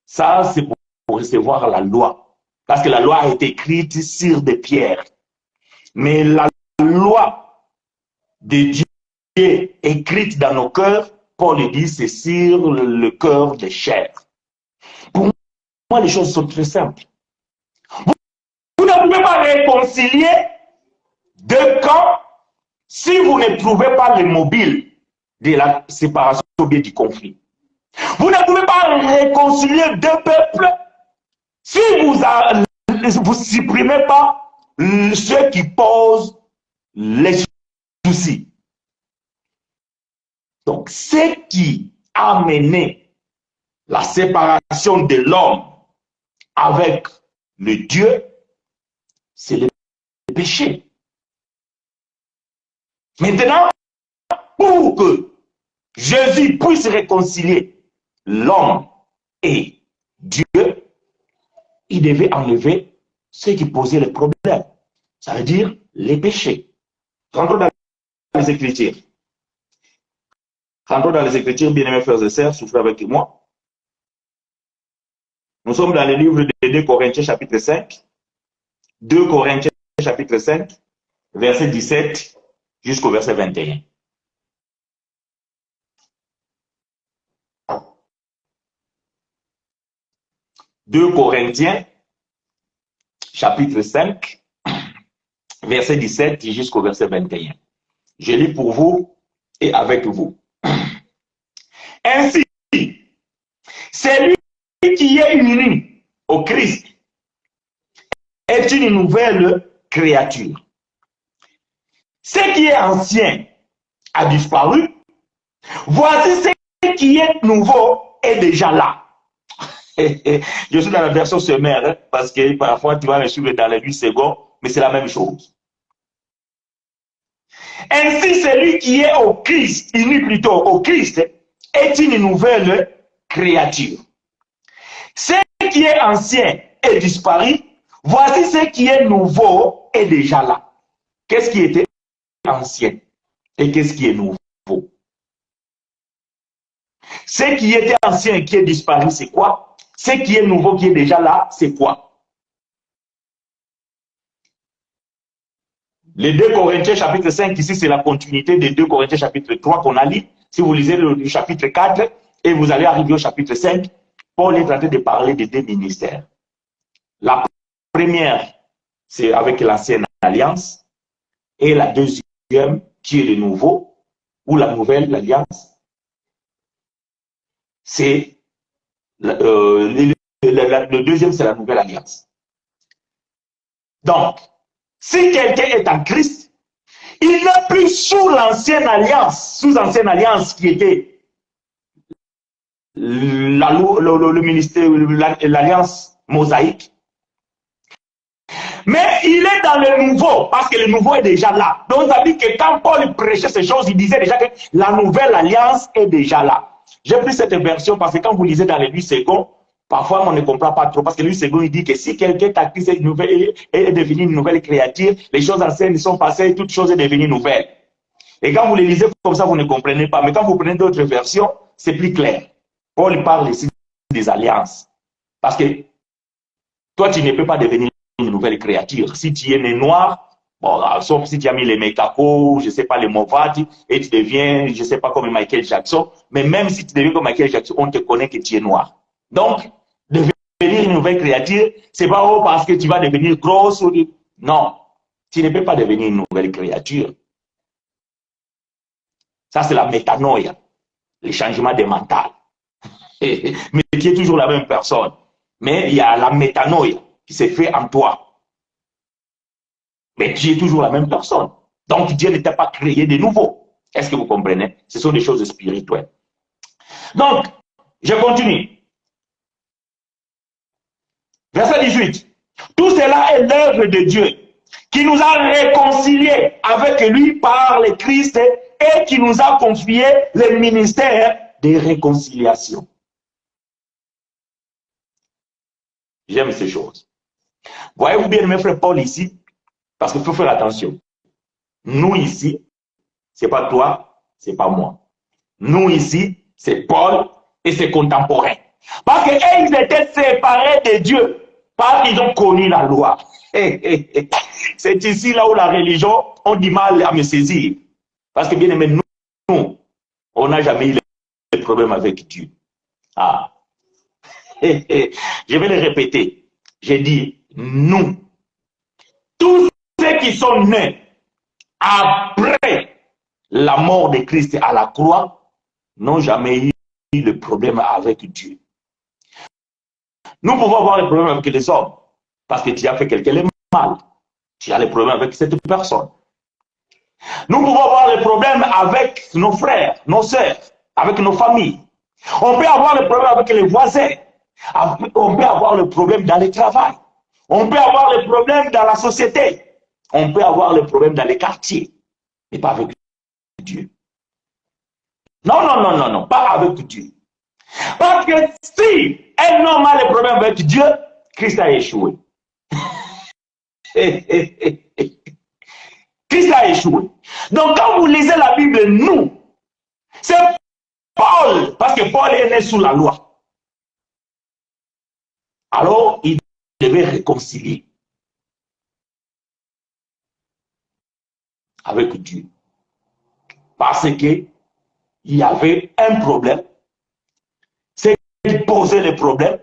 ça c'est pour recevoir la loi. Parce que la loi a été écrite sur des pierres. Mais la loi de Dieu écrite dans nos cœurs, Paul dit, c'est sur le cœur de chair. Pour moi, les choses sont très simples. Vous ne pouvez pas réconcilier deux camps si vous ne trouvez pas le mobile de la séparation ou bien du conflit. Vous ne pouvez pas réconcilier deux peuples si vous ne supprimez pas ceux qui posent les soucis. Donc, ce qui a mené la séparation de l'homme avec le Dieu, c'est le péché. Maintenant, pour que Jésus puisse réconcilier l'homme et Dieu, il devait enlever ce qui posait le problème. Ça veut dire les péchés. Rentrons dans les Écritures. Rentrons dans les Écritures, bien-aimés frères et sœurs, souffrez avec moi. Nous sommes dans le livre de 2 Corinthiens chapitre 5. 2 Corinthiens chapitre 5, verset 17 jusqu'au verset 21. « 2 Corinthiens, chapitre 5, verset 17 jusqu'au verset 21. Je lis pour vous et avec vous. Ainsi, celui qui est uni au Christ est une nouvelle créature. Ce qui est ancien a disparu. Voici ce qui est nouveau est déjà là. Je suis dans la version sommaire, hein, parce que parfois tu vas me suivre dans les 8 secondes, mais c'est la même chose. Ainsi, celui qui est au Christ, uni plutôt au Christ, est une nouvelle créature. Ce qui est ancien est disparu. Voici ce qui est nouveau est déjà là. Qu'est-ce qui était ancien et qu'est-ce qui est nouveau? Ce qui était ancien et qui est disparu, c'est quoi? Ce qui est nouveau, qui est déjà là, c'est quoi? Les 2 Corinthiens chapitre 5, ici, c'est la continuité des 2 Corinthiens chapitre 3 qu'on a lu. Si vous lisez le chapitre 4 et vous allez arriver au chapitre 5, Paul est en train de parler des 2 ministères. La première, c'est avec l'ancienne alliance. Et la deuxième, qui est le nouveau, ou la nouvelle alliance, c'est le deuxième, c'est la nouvelle alliance. Donc, si quelqu'un est en Christ, il n'est plus sous l'ancienne alliance, qui était le ministère, l'alliance mosaïque. Mais il est dans le nouveau, parce que le nouveau est déjà là. Donc, ça veut dire que quand Paul prêchait ces choses, il disait déjà que la nouvelle alliance est déjà là. J'ai pris cette version parce que quand vous lisez dans les 8 secondes, parfois on ne comprend pas trop. Parce que le 8 secondes, il dit que si quelqu'un t'a pris cette nouvelle est devenu une nouvelle créature, les choses anciennes sont passées, toute chose est devenue nouvelle. Et quand vous les lisez comme ça, vous ne comprenez pas. Mais quand vous prenez d'autres versions, c'est plus clair. Paul parle ici des alliances. Parce que toi, tu ne peux pas devenir une nouvelle créature. Si tu es né noir, bon, sauf si tu as mis les mécacos, je ne sais pas, les Movati, et tu deviens, je ne sais pas, comme Michael Jackson, mais même si tu deviens comme Michael Jackson, on te connaît que tu es noir. Donc, devenir une nouvelle créature, c'est pas parce que tu vas devenir grosse ou... Non, tu ne peux pas devenir une nouvelle créature. Ça, c'est la métanoïa, le changement de mental. Mais tu es toujours la même personne. Mais il y a la métanoïa qui s'est fait en toi. Mais tu es toujours la même personne. Donc Dieu ne t'a pas créé de nouveau. Est-ce que vous comprenez? Ce sont des choses spirituelles. Donc, je continue. Verset 18. Tout cela est l'œuvre de Dieu qui nous a réconciliés avec lui par le Christ et qui nous a confié le ministère de réconciliation. J'aime ces choses. Voyez-vous bien, mes frères Paul ici, parce qu'il faut faire attention. Nous ici, c'est pas toi, c'est pas moi. Nous ici, c'est Paul et ses contemporains. Parce qu'ils étaient séparés de Dieu, parce qu'ils ont connu la loi. C'est ici là où la religion a du mal à me saisir. Parce que bien aimé, nous, on n'a jamais eu de problème avec Dieu. Ah. Je vais le répéter. J'ai dit, nous, tous ceux qui sont nés après la mort de Christ à la croix, n'ont jamais eu de problème avec Dieu. Nous pouvons avoir des problèmes avec les hommes, parce que tu as fait quelque chose de mal. Tu as des problèmes avec cette personne. Nous pouvons avoir des problèmes avec nos frères, nos sœurs, avec nos familles. On peut avoir des problèmes avec les voisins. On peut avoir le problème dans le travail. On peut avoir le problème dans la société. On peut avoir le problème dans les quartiers. Mais pas avec Dieu. Non, non, non, non, non, pas avec Dieu. Parce que si un homme a le problème avec Dieu, Christ a échoué. Christ a échoué. Donc quand vous lisez la Bible, nous, c'est Paul, parce que Paul est né sous la loi. Alors, il devait réconcilier avec Dieu. Parce que il y avait un problème. C'est qui posait le problème.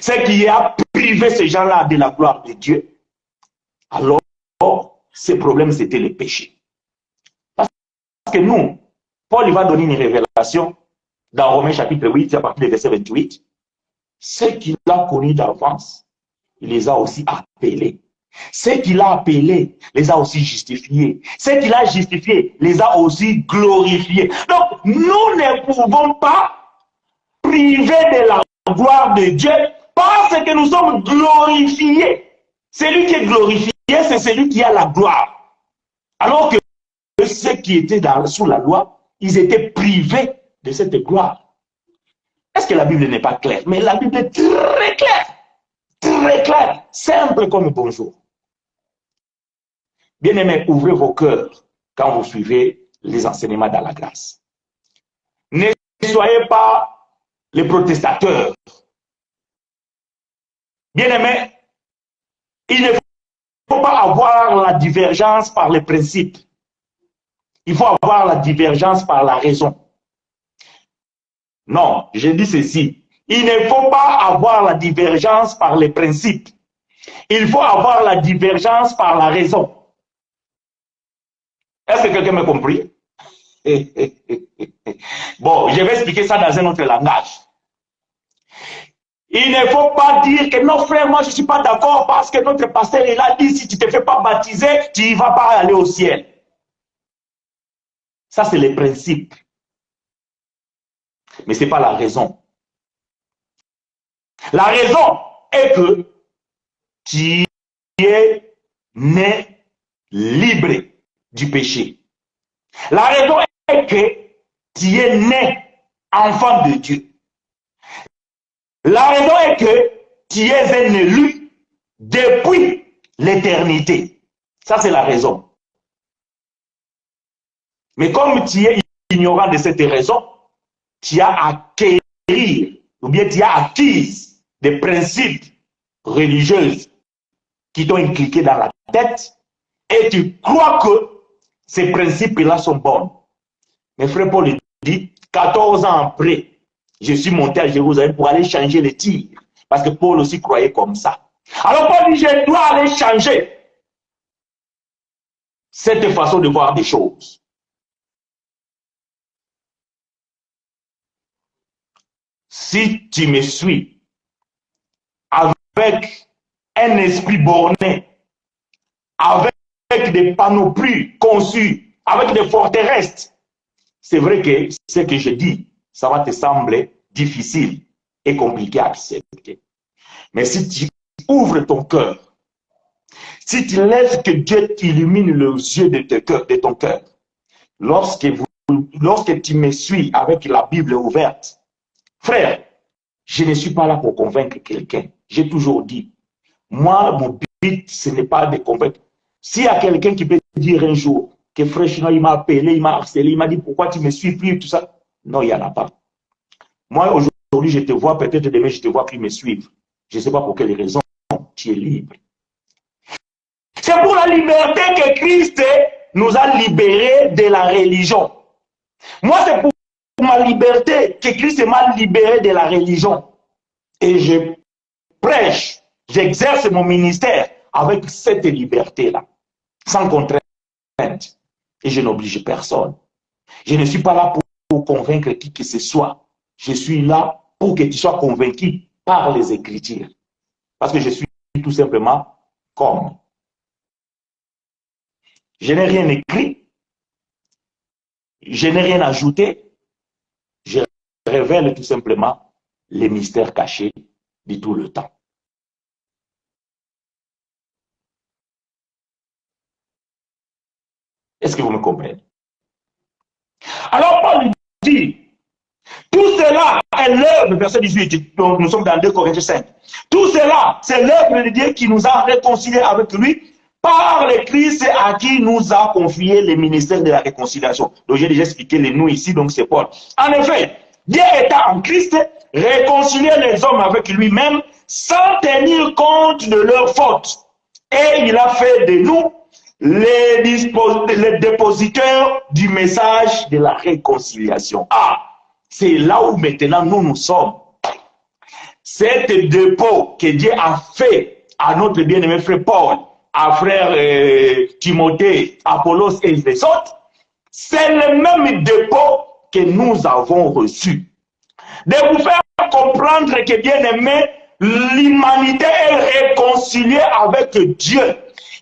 C'est qui a privé ces gens-là de la gloire de Dieu. Alors, ce problème, c'était le péché. Parce que nous, Paul va donner une révélation dans Romains chapitre 8, à partir du verset 28. Ceux qu'il a connus d'avance, il les a aussi appelés. Ceux qu'il a appelés les a aussi justifiés. Ceux qu'il a justifiés les a aussi glorifiés. Donc, nous ne pouvons pas priver de la gloire de Dieu parce que nous sommes glorifiés. Celui qui est glorifié, c'est celui qui a la gloire. Alors que ceux qui étaient sous la loi, ils étaient privés de cette gloire. Est-ce que la Bible n'est pas claire? Mais la Bible est très claire, simple comme bonjour. Bien-aimés, ouvrez vos cœurs quand vous suivez les enseignements dans la grâce. Ne soyez pas les protestateurs. Bien-aimés, il ne faut pas avoir la divergence par les principes. Il faut avoir la divergence par la raison. Non, je dis ceci. Il ne faut pas avoir la divergence par les principes. Il faut avoir la divergence par la raison. Est-ce que quelqu'un m'a compris? Bon, je vais expliquer ça dans un autre langage. Il ne faut pas dire que non, frère, moi je ne suis pas d'accord parce que notre pasteur il a dit si tu ne te fais pas baptiser, tu ne vas pas aller au ciel. Ça, c'est les principes. Mais ce n'est pas la raison. La raison est que tu es né libre du péché. La raison est que tu es né enfant de Dieu. La raison est que tu es un élu depuis l'éternité. Ça, c'est la raison. Mais comme tu es ignorant de cette raison, tu as acquis, ou bien tu as acquis des principes religieux qui t'ont inculqué dans la tête et tu crois que ces principes-là sont bons. Mais frère Paul dit, 14 ans après, je suis monté à Jérusalem pour aller changer les tirs. Parce que Paul aussi croyait comme ça. Alors Paul dit, je dois aller changer cette façon de voir des choses. Si tu me suis avec un esprit borné, avec des panoplies conçues, avec des forteresses, c'est vrai que ce que je dis, ça va te sembler difficile et compliqué à accepter. Mais si tu ouvres ton cœur, si tu laisses que Dieu t'illumine les yeux de ton cœur, lorsque tu me suis avec la Bible ouverte, frère, je ne suis pas là pour convaincre quelqu'un. J'ai toujours dit, moi, mon but, ce n'est pas de convaincre. S'il y a quelqu'un qui peut dire un jour que frère Chino, il m'a appelé, il m'a harcelé, il m'a dit pourquoi tu me suis plus, tout ça. Non, il n'y en a pas. Moi, aujourd'hui, je te vois, peut-être demain, je te vois plus me suivre. Je ne sais pas pour quelle raison. Tu es libre. C'est pour la liberté que Christ nous a libérés de la religion. Moi, c'est pour ma liberté que Christ m'a libéré de la religion. Et je prêche, j'exerce mon ministère avec cette liberté-là, sans contrainte. Et je n'oblige personne. Je ne suis pas là pour convaincre qui que ce soit. Je suis là pour que tu sois convaincu par les Écritures. Parce que je suis tout simplement comme. Je n'ai rien écrit. Je n'ai rien ajouté. Je révèle tout simplement les mystères cachés de tout le temps. Est-ce que vous me comprenez? Alors Paul dit, tout cela est l'œuvre, verset 18, donc nous sommes dans 2 Corinthiens 5. Tout cela, c'est l'œuvre de Dieu qui nous a réconciliés avec lui par le Christ à qui nous a confié le ministère de la réconciliation. Donc j'ai déjà expliqué les nous ici, donc c'est Paul. En effet, Dieu étant en Christ, réconcilier les hommes avec lui-même sans tenir compte de leurs fautes. Et il a fait de nous les dépositaires du message de la réconciliation. Ah, c'est là où maintenant nous sommes. Cet dépôt que Dieu a fait à notre bien-aimé frère Paul, à frère Timothée, Apollos et les autres, c'est le même dépôt que nous avons reçu. De vous faire comprendre que bien-aimé, l'humanité est réconciliée avec Dieu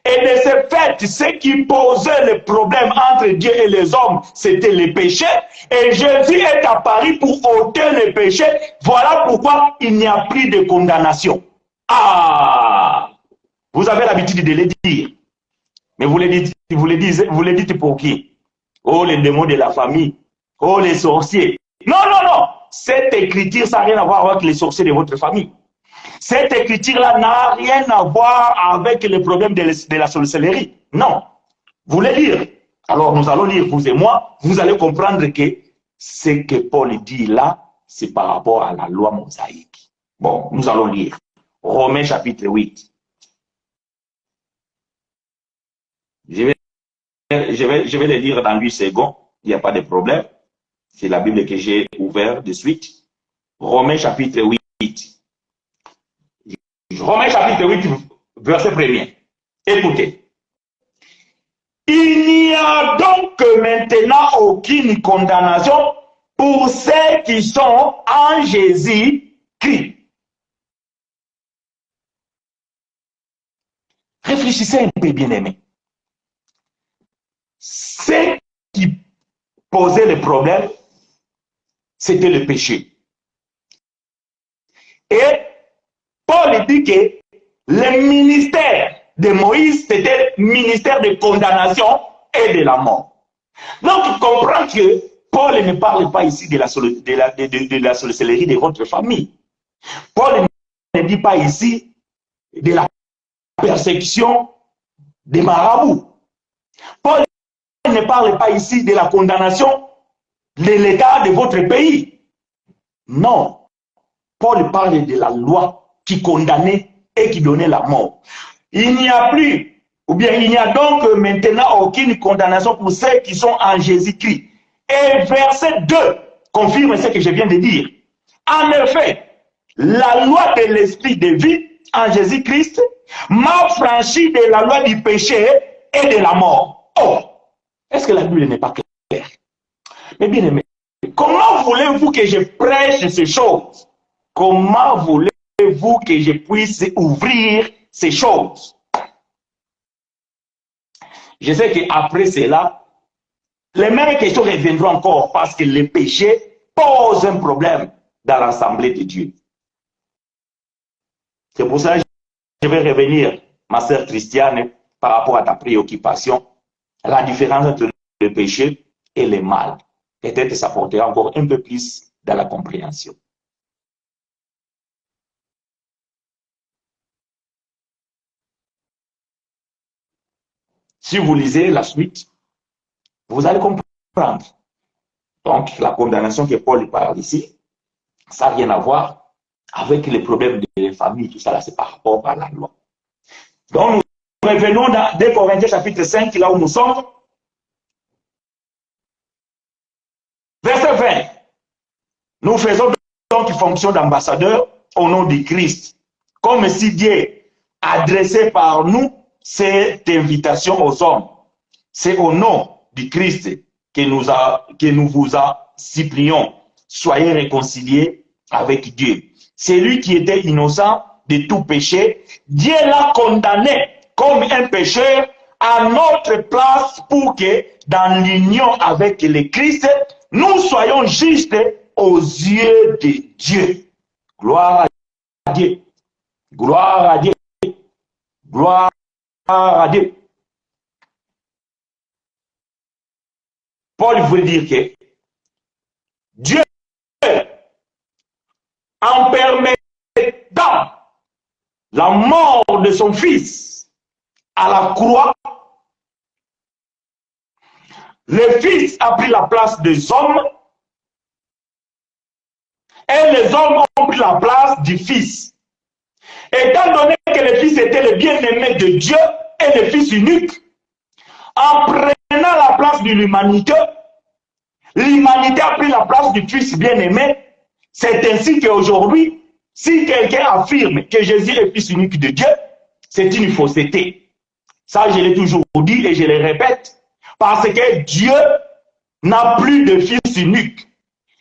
Et de ce fait, ce qui posait le problème entre Dieu et les hommes, c'était le péché. Et Jésus est apparu pour ôter le péché. Voilà pourquoi il n'y a plus de condamnation. Ah! Vous avez l'habitude de le dire. Mais vous le dites pour qui? Oh, les démons de la famille. Oh, les sorciers. Non, non, non. Cette écriture, ça n'a rien à voir avec les sorciers de votre famille. Cette écriture-là n'a rien à voir avec le problème de la sorcellerie. Non. Vous voulez lire? Alors, nous allons lire, vous et moi. Vous allez comprendre que ce que Paul dit là, c'est par rapport à la loi mosaïque. Bon, nous allons lire. Romains chapitre 8. Je vais le lire dans 8 secondes. Il n'y a pas de problème. C'est la Bible que j'ai ouverte de suite. Romains chapitre 8. Romains chapitre 8, verset 1er. Écoutez. Il n'y a donc maintenant aucune condamnation pour ceux qui sont en Jésus-Christ. Réfléchissez un peu, bien-aimés. Ce qui posait le problème, c'était le péché. Et Paul dit que le ministère de Moïse, c'était le ministère de condamnation et de la mort. Donc, tu comprends que Paul ne parle pas ici de la sorcellerie de votre famille. Paul ne dit pas ici de la persécution des marabouts. Paul ne parle pas ici de la condamnation de l'État de votre pays. Non. Paul parle de la loi qui condamnait et qui donnait la mort. Il n'y a plus, ou bien il n'y a donc maintenant aucune condamnation pour ceux qui sont en Jésus-Christ. Et verset 2 confirme ce que je viens de dire. En effet, la loi de l'esprit de vie en Jésus-Christ m'a franchi de la loi du péché et de la mort. Oh, est-ce que la Bible n'est pas claire? Mais bien aimé, comment voulez-vous que je prêche ces choses? Comment voulez-vous que je puisse ouvrir ces choses? Je sais qu'après cela, les mêmes questions reviendront encore parce que le péché pose un problème dans l'assemblée de Dieu. C'est pour ça que je vais revenir, ma sœur Christiane, par rapport à ta préoccupation, la différence entre le péché et le mal. Peut-être ça portera encore un peu plus dans la compréhension. Si vous lisez la suite, vous allez comprendre. Donc, la condamnation que Paul parle ici, ça n'a rien à voir avec les problèmes des familles, tout ça, c'est par rapport à la loi. Donc, nous revenons dans 2 Corinthiens chapitre 5, là où nous sommes. Verset 20. Nous faisons donc fonction d'ambassadeur au nom de Christ, comme si Dieu adressait par nous cette invitation aux hommes. C'est au nom du Christ que nous vous supplions. Soyez réconciliés avec Dieu. C'est lui qui était innocent de tout péché. Dieu l'a condamné comme un pécheur à notre place pour que dans l'union avec le Christ, nous soyons justes aux yeux de Dieu. Gloire à Dieu. Gloire à Dieu. Gloire à Dieu. Paul veut dire que Dieu, en permettant la mort de son fils à la croix, le fils a pris la place des hommes et les hommes ont pris la place du fils. Étant donné que le fils était le bien-aimé de Dieu et le fils unique, en prenant la place de l'humanité, l'humanité a pris la place du fils bien-aimé. C'est ainsi qu'aujourd'hui, si quelqu'un affirme que Jésus est le fils unique de Dieu, c'est une fausseté. Ça, je l'ai toujours dit et je le répète, parce que Dieu n'a plus de fils unique.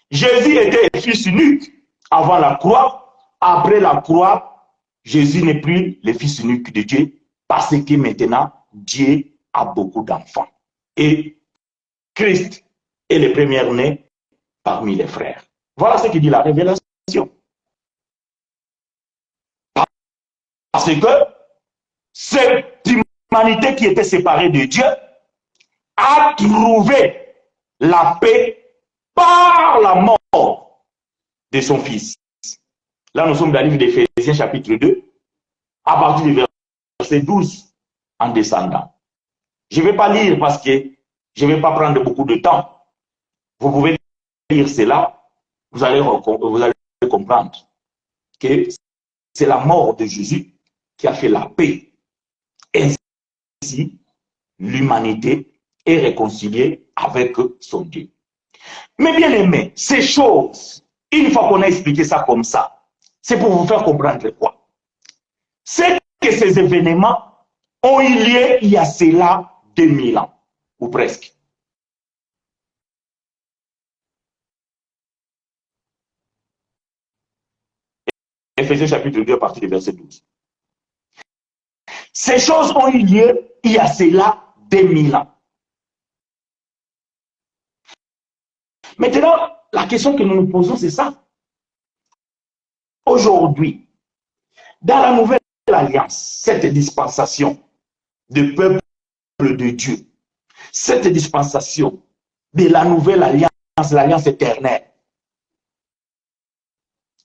Jésus était le fils unique avant la croix. Après la croix, Jésus n'est plus le fils unique de Dieu Parce que maintenant, Dieu a beaucoup d'enfants. Et Christ est le premier-né parmi les frères. Voilà ce que dit la révélation. Parce que cette humanité qui était séparée de Dieu a trouvé la paix par la mort de son Fils. Là, nous sommes dans le livre d'Éphésiens chapitre 2, à partir du verset 12, en descendant. Je ne vais pas lire parce que je ne vais pas prendre beaucoup de temps. Vous pouvez lire cela, vous allez comprendre que c'est la mort de Jésus qui a fait la paix. Ainsi, l'humanité est réconciliée avec son Dieu. Mais bien aimé, ces choses, une fois qu'on a expliqué ça comme ça, c'est pour vous faire comprendre quoi? C'est que ces événements ont eu lieu il y a cela 2000 ans, ou presque. Éphésiens chapitre 2, à partir du verset 12. Ces choses ont eu lieu il y a cela 2000 ans. Maintenant, la question que nous nous posons, c'est ça. Aujourd'hui, dans la nouvelle alliance, cette dispensation de peuple de Dieu, cette dispensation de la nouvelle alliance, l'alliance éternelle,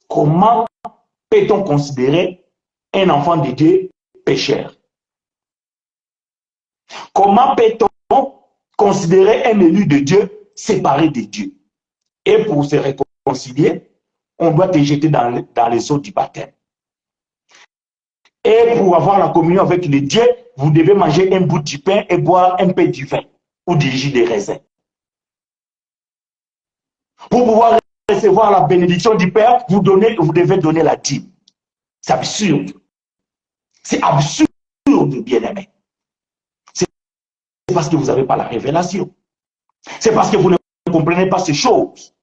comment peut-on considérer un enfant de Dieu pécheur? Comment peut-on considérer un élu de Dieu séparé de Dieu? Et pour se réconcilier, on doit te jeter dans les eaux du baptême. Et pour avoir la communion avec le Dieu, vous devez manger un bout du pain et boire un peu du vin ou du jus de raisin. Pour pouvoir recevoir la bénédiction du Père, vous devez donner la dîme. C'est absurde. C'est absurde, bien-aimé. C'est parce que vous n'avez pas la révélation. C'est parce que vous ne comprenez pas ces choses.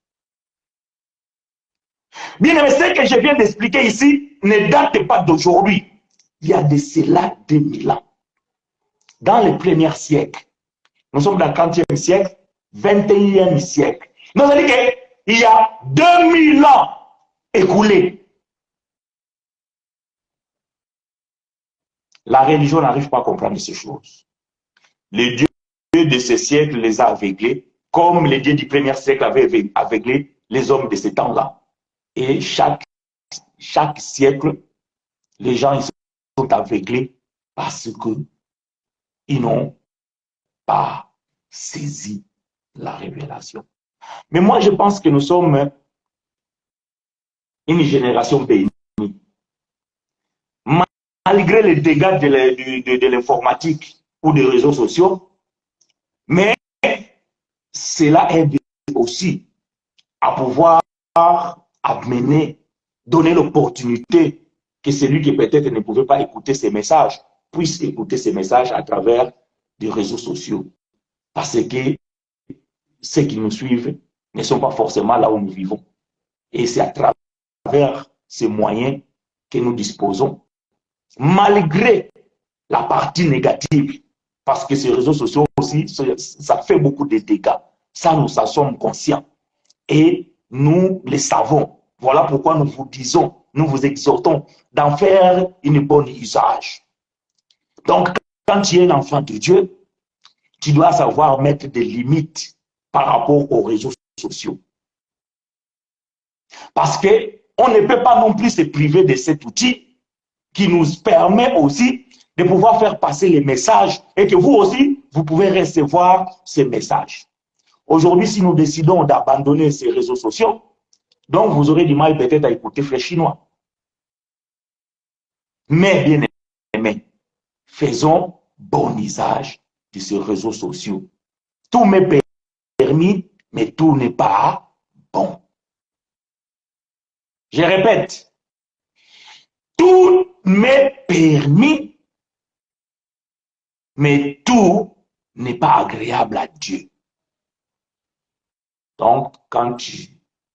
Bien-aimé, ce que je viens d'expliquer ici ne date pas d'aujourd'hui. Il y a de cela 2000 ans. Dans le premier siècle, nous sommes dans le 40e siècle, 21e siècle. Nous allons dire qu'il y a 2000 ans écoulés. La religion n'arrive pas à comprendre ces choses. Les dieux de ce siècle les a aveuglés, comme les dieux du premier siècle avaient aveuglé les hommes de ce temps-là. Et chaque siècle, les gens ils sont aveuglés parce qu'ils n'ont pas saisi la révélation. Mais moi, je pense que nous sommes une génération bénie. Malgré les dégâts de l'informatique ou des réseaux sociaux, mais cela aide aussi à pouvoir amener, donner l'opportunité que celui qui peut-être ne pouvait pas écouter ces messages puisse écouter ces messages à travers des réseaux sociaux. Parce que ceux qui nous suivent ne sont pas forcément là où nous vivons. Et c'est à travers ces moyens que nous disposons, malgré la partie négative, parce que ces réseaux sociaux aussi, ça fait beaucoup de dégâts. Ça, nous en sommes conscients. Et nous les savons. Voilà pourquoi nous vous disons, nous vous exhortons d'en faire une bonne usage. Donc, quand tu es un enfant de Dieu, tu dois savoir mettre des limites par rapport aux réseaux sociaux. Parce qu'on ne peut pas non plus se priver de cet outil qui nous permet aussi de pouvoir faire passer les messages et que vous aussi, vous pouvez recevoir ces messages. Aujourd'hui, si nous décidons d'abandonner ces réseaux sociaux, donc vous aurez du mal peut-être à écouter Frère Chinois. Mais bien aimé, faisons bon usage de ces réseaux sociaux. Tout m'est permis, mais tout n'est pas bon. Je répète, tout m'est permis, mais tout n'est pas agréable à Dieu. Donc, quand tu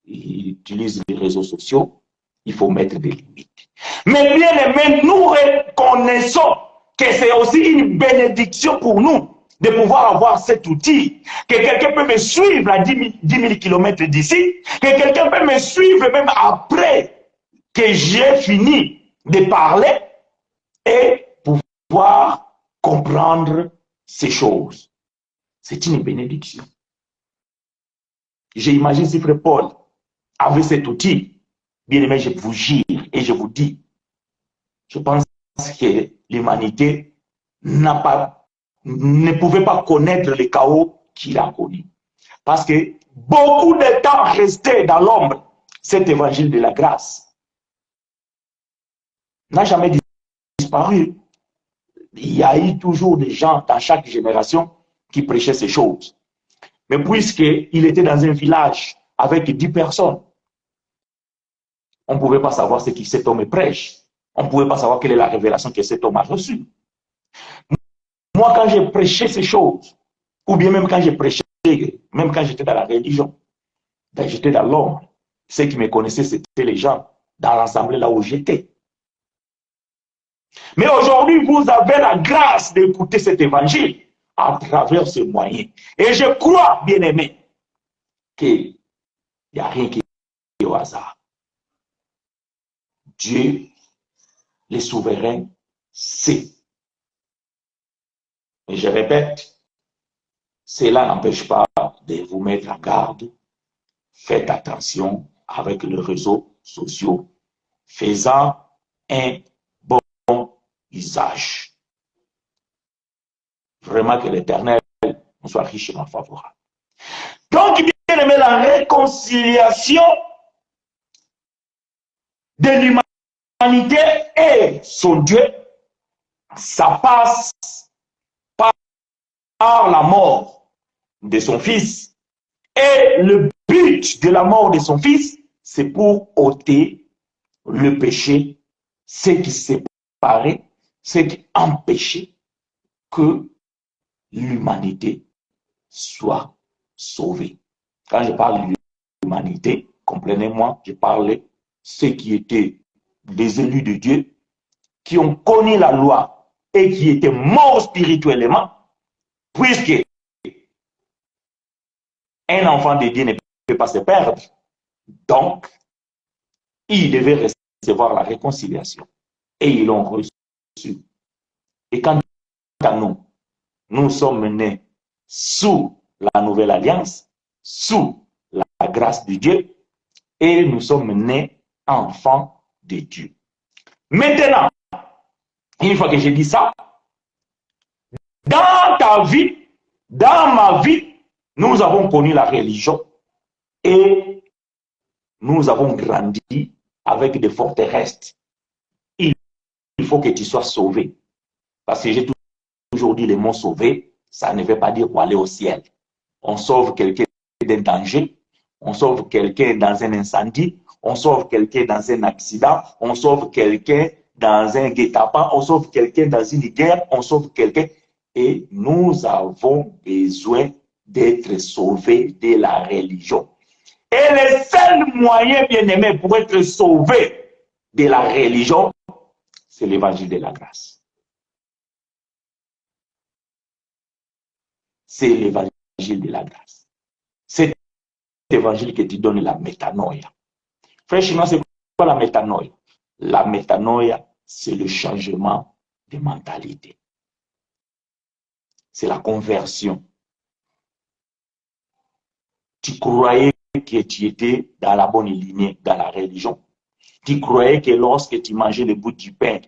utilises les réseaux sociaux, il faut mettre des limites. Mais bien aimé, nous reconnaissons que c'est aussi une bénédiction pour nous de pouvoir avoir cet outil, que quelqu'un peut me suivre à 10 000 km d'ici, que quelqu'un peut me suivre même après que j'ai fini de parler et pouvoir comprendre ces choses. C'est une bénédiction. J'imagine si Frère Paul avait cet outil, bien aimé, je vous jure et je vous dis, je pense que l'humanité ne pouvait pas connaître le chaos qu'il a connu. Parce que beaucoup de temps resté dans l'ombre, cet évangile de la grâce n'a jamais disparu. Il y a eu toujours des gens dans chaque génération qui prêchaient ces choses. Mais puisqu'il était dans un village avec 10 personnes, on ne pouvait pas savoir ce que cet homme prêche. On ne pouvait pas savoir quelle est la révélation que cet homme a reçue. Moi, quand j'ai prêché ces choses, ou bien même quand j'ai prêché, même quand j'étais dans la religion, ben j'étais dans l'ombre. Ceux qui me connaissaient, c'était les gens dans l'assemblée là où j'étais. Mais aujourd'hui, vous avez la grâce d'écouter cet évangile à travers ce moyen. Et je crois, bien aimé, qu'il n'y a rien qui est au hasard. Dieu, le souverain, sait. Et je répète, cela n'empêche pas de vous mettre en garde. Faites attention avec les réseaux sociaux, faisant un bon usage. Vraiment que l'Éternel nous soit richement favorable. Donc, bien aimé, la réconciliation de l'humanité et son Dieu, ça passe par la mort de son Fils. Et le but de la mort de son Fils, c'est pour ôter le péché, ce qui séparait, ce qui empêchait que l'humanité soit sauvée. Quand je parle de l'humanité, comprenez-moi, je parle de ceux qui étaient des élus de Dieu, qui ont connu la loi et qui étaient morts spirituellement, puisque un enfant de Dieu ne peut pas se perdre. Donc, ils devaient recevoir la réconciliation. Et ils l'ont reçu. Et quant à nous, nous sommes nés sous la nouvelle alliance, sous la grâce de Dieu, et nous sommes nés enfants de Dieu. Maintenant, une fois que j'ai dit ça, dans ta vie, dans ma vie, nous avons connu la religion et nous avons grandi avec des forteresses. Il faut que tu sois sauvé. Parce que j'ai toujours dit le mot sauvé, ça ne veut pas dire pour aller au ciel. On sauve quelqu'un d'un danger, on sauve quelqu'un dans un incendie, on sauve quelqu'un dans un accident, on sauve quelqu'un dans un guet-apens, on sauve quelqu'un dans une guerre, on sauve quelqu'un. Et nous avons besoin d'être sauvés de la religion. Et le seul moyen, bien aimé, pour être sauvé de la religion, c'est l'évangile de la grâce. C'est l'évangile de la grâce. C'est l'évangile qui te donne la métanoïa. Frère Chinois, c'est quoi la métanoïa? La métanoïa, c'est le changement de mentalité. C'est la conversion. Tu croyais que tu étais dans la bonne lignée, dans la religion. Tu croyais que lorsque tu mangeais le bout du pain,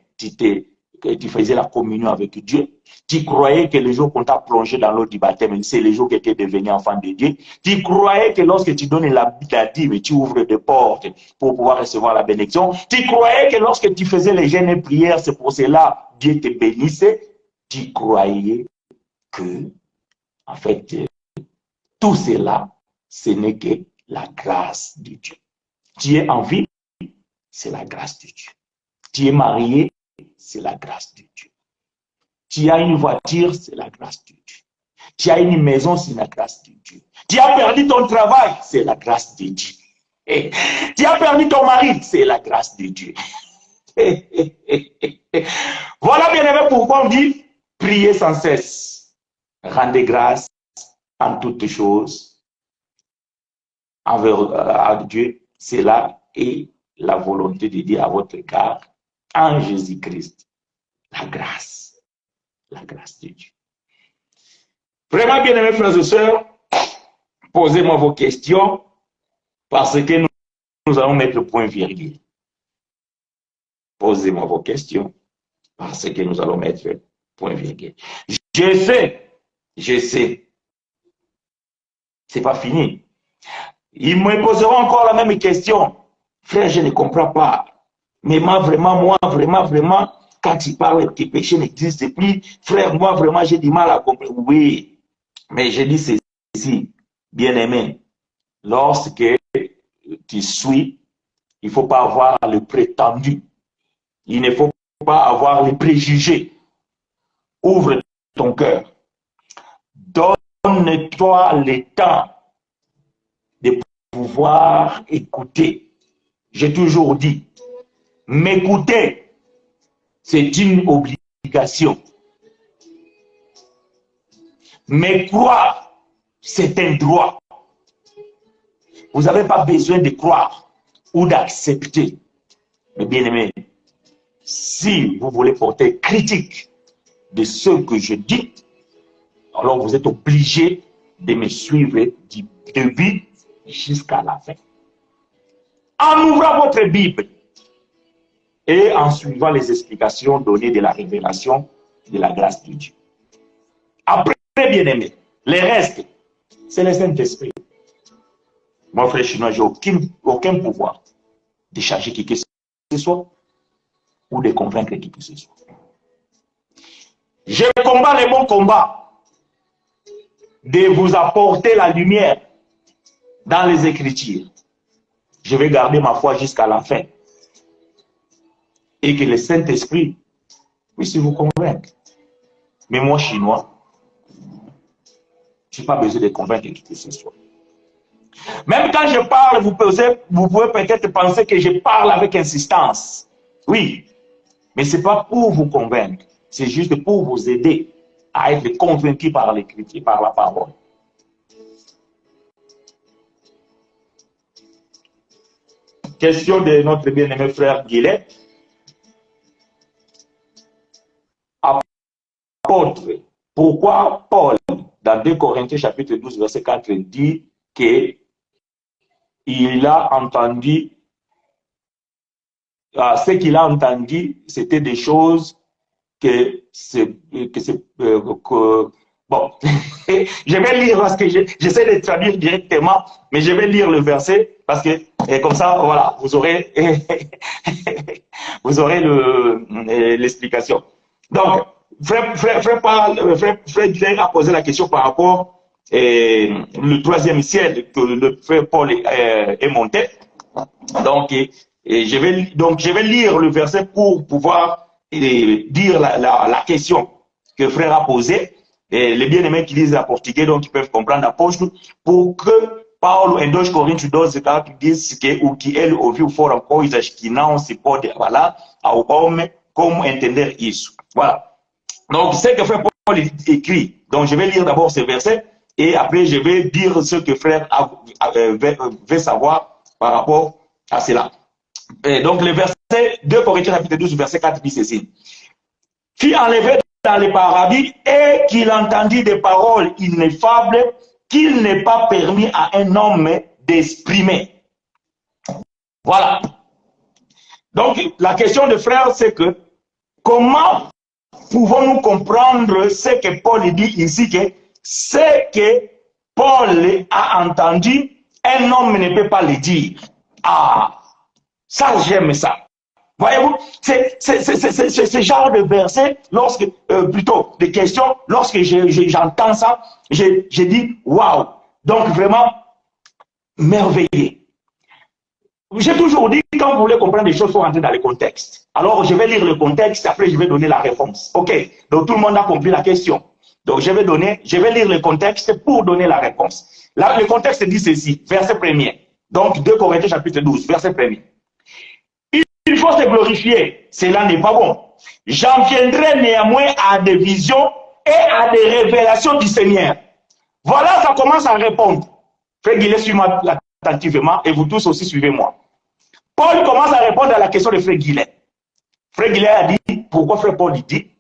que tu faisais la communion avec Dieu. Tu croyais que le jour qu'on t'a plongé dans l'eau du baptême, c'est le jour que tu es devenu enfant de Dieu. Tu croyais que lorsque tu donnes la dîme, tu ouvres des portes pour pouvoir recevoir la bénédiction. Tu croyais que lorsque tu faisais les jeûnes et prières, c'est pour cela Dieu te bénissait. Tu croyais que, en fait, tout cela, ce n'est que la grâce de Dieu. Tu es en vie, c'est la grâce de Dieu. Tu es marié, c'est la grâce de Dieu. Tu as une voiture, c'est la grâce de Dieu. Tu as une maison, c'est la grâce de Dieu. Tu as perdu ton travail, c'est la grâce de Dieu. Et tu as perdu ton mari, c'est la grâce de Dieu. Voilà, bien aimé, pourquoi on dit prier sans cesse. Rendez grâce en toutes choses envers à Dieu. Cela est la volonté de Dieu à votre égard en Jésus-Christ. La grâce de Dieu. Vraiment, bien aimés frères et sœurs, posez-moi vos questions parce que nous allons mettre le point virgule. Posez-moi vos questions parce que nous allons mettre le point virgule. Je sais, c'est pas fini. Ils me poseront encore la même question. Frère, je ne comprends pas. Mais moi, vraiment, quand il parle que le péché n'existe plus, frère, moi, vraiment, j'ai du mal à comprendre. Oui, mais je dis ceci, bien-aimé, lorsque tu suis, il ne faut pas avoir le prétendu. Il ne faut pas avoir les préjugés. Ouvre ton cœur. Donne-toi le temps de pouvoir écouter. J'ai toujours dit, m'écouter, c'est une obligation. Mais croire, c'est un droit. Vous n'avez pas besoin de croire ou d'accepter. Mais bien aimé, si vous voulez porter critique de ce que je dis, alors vous êtes obligé de me suivre du début jusqu'à la fin. En ouvrant votre Bible et en suivant les explications données de la révélation de la grâce de Dieu. Après, bien aimé, les restes, c'est le Saint-Esprit. Mon frère chinois, j'ai aucun pouvoir de changer qui que ce soit ou de convaincre qui que ce soit. Je combats le bon combat de vous apporter la lumière dans les Écritures. Je vais garder ma foi jusqu'à la fin. Et que le Saint-Esprit puisse vous convaincre. Mais moi, chinois, je n'ai pas besoin de convaincre qui que ce soit. Même quand je parle, vous pouvez peut-être penser que je parle avec insistance. Oui, mais ce n'est pas pour vous convaincre. C'est juste pour vous aider à être convaincu par l'Écriture, par la parole. Question de notre bien-aimé frère Guillet. Apôtre, pourquoi Paul, dans 2 Corinthiens chapitre 12, verset 4, dit qu'il a entendu, ce qu'il a entendu, c'était des choses bon, je vais lire parce que j'essaie de traduire directement, mais je vais lire le verset parce que comme ça, voilà, vous aurez l'explication. Donc, Frère Guillet a posé la question par rapport le 3e ciel que le frère Paul est monté. Donc, je vais lire le verset pour pouvoir dire la question que le frère a posée. Les bien-aimés qui lisent la portugais, donc ils peuvent comprendre l'apôtre, pour que Paulo em 2 Coríntios 12, diz que o que ele ouviu foram coisas que não se pode falar ao homem, como entender isso. Voilà. Donc, c'est que frère Paul écrit. Donc, je vais lire d'abord ce verset et après, je vais dire ce que frère veut savoir par rapport à cela. Et donc, le verset 2 Corinthiens chapitre 12, verset 4 dit ceci. Fut enlevé dans le paradis et qu'il entendit des paroles ineffables qu'il n'est pas permis à un homme d'exprimer. Voilà. Donc, la question de frère, c'est que comment pouvons-nous comprendre ce que Paul dit ici, que ce que Paul a entendu, un homme ne peut pas le dire. Ah, ça j'aime ça. Voyez-vous, c'est ce genre de verset, plutôt de questions, lorsque j'entends ça, je dis waouh. Donc vraiment, merveilleux. J'ai toujours dit, quand vous voulez comprendre des choses, il faut rentrer dans le contexte. Alors, je vais lire le contexte, après je vais donner la réponse. OK, donc tout le monde a compris la question. Donc, je vais lire le contexte pour donner la réponse. Là, le contexte dit ceci, verset 1er. Donc, 2 Corinthiens chapitre 12, verset 1er. Il faut se glorifier. Cela n'est pas bon. J'en viendrai néanmoins à des visions et à des révélations du Seigneur. Voilà, ça commence à répondre. Frère Guillet, suivez-moi attentivement et vous tous aussi suivez-moi. Paul commence à répondre à la question de Frère Guillet. Frère Guillet a dit, pourquoi Frère Paul dit,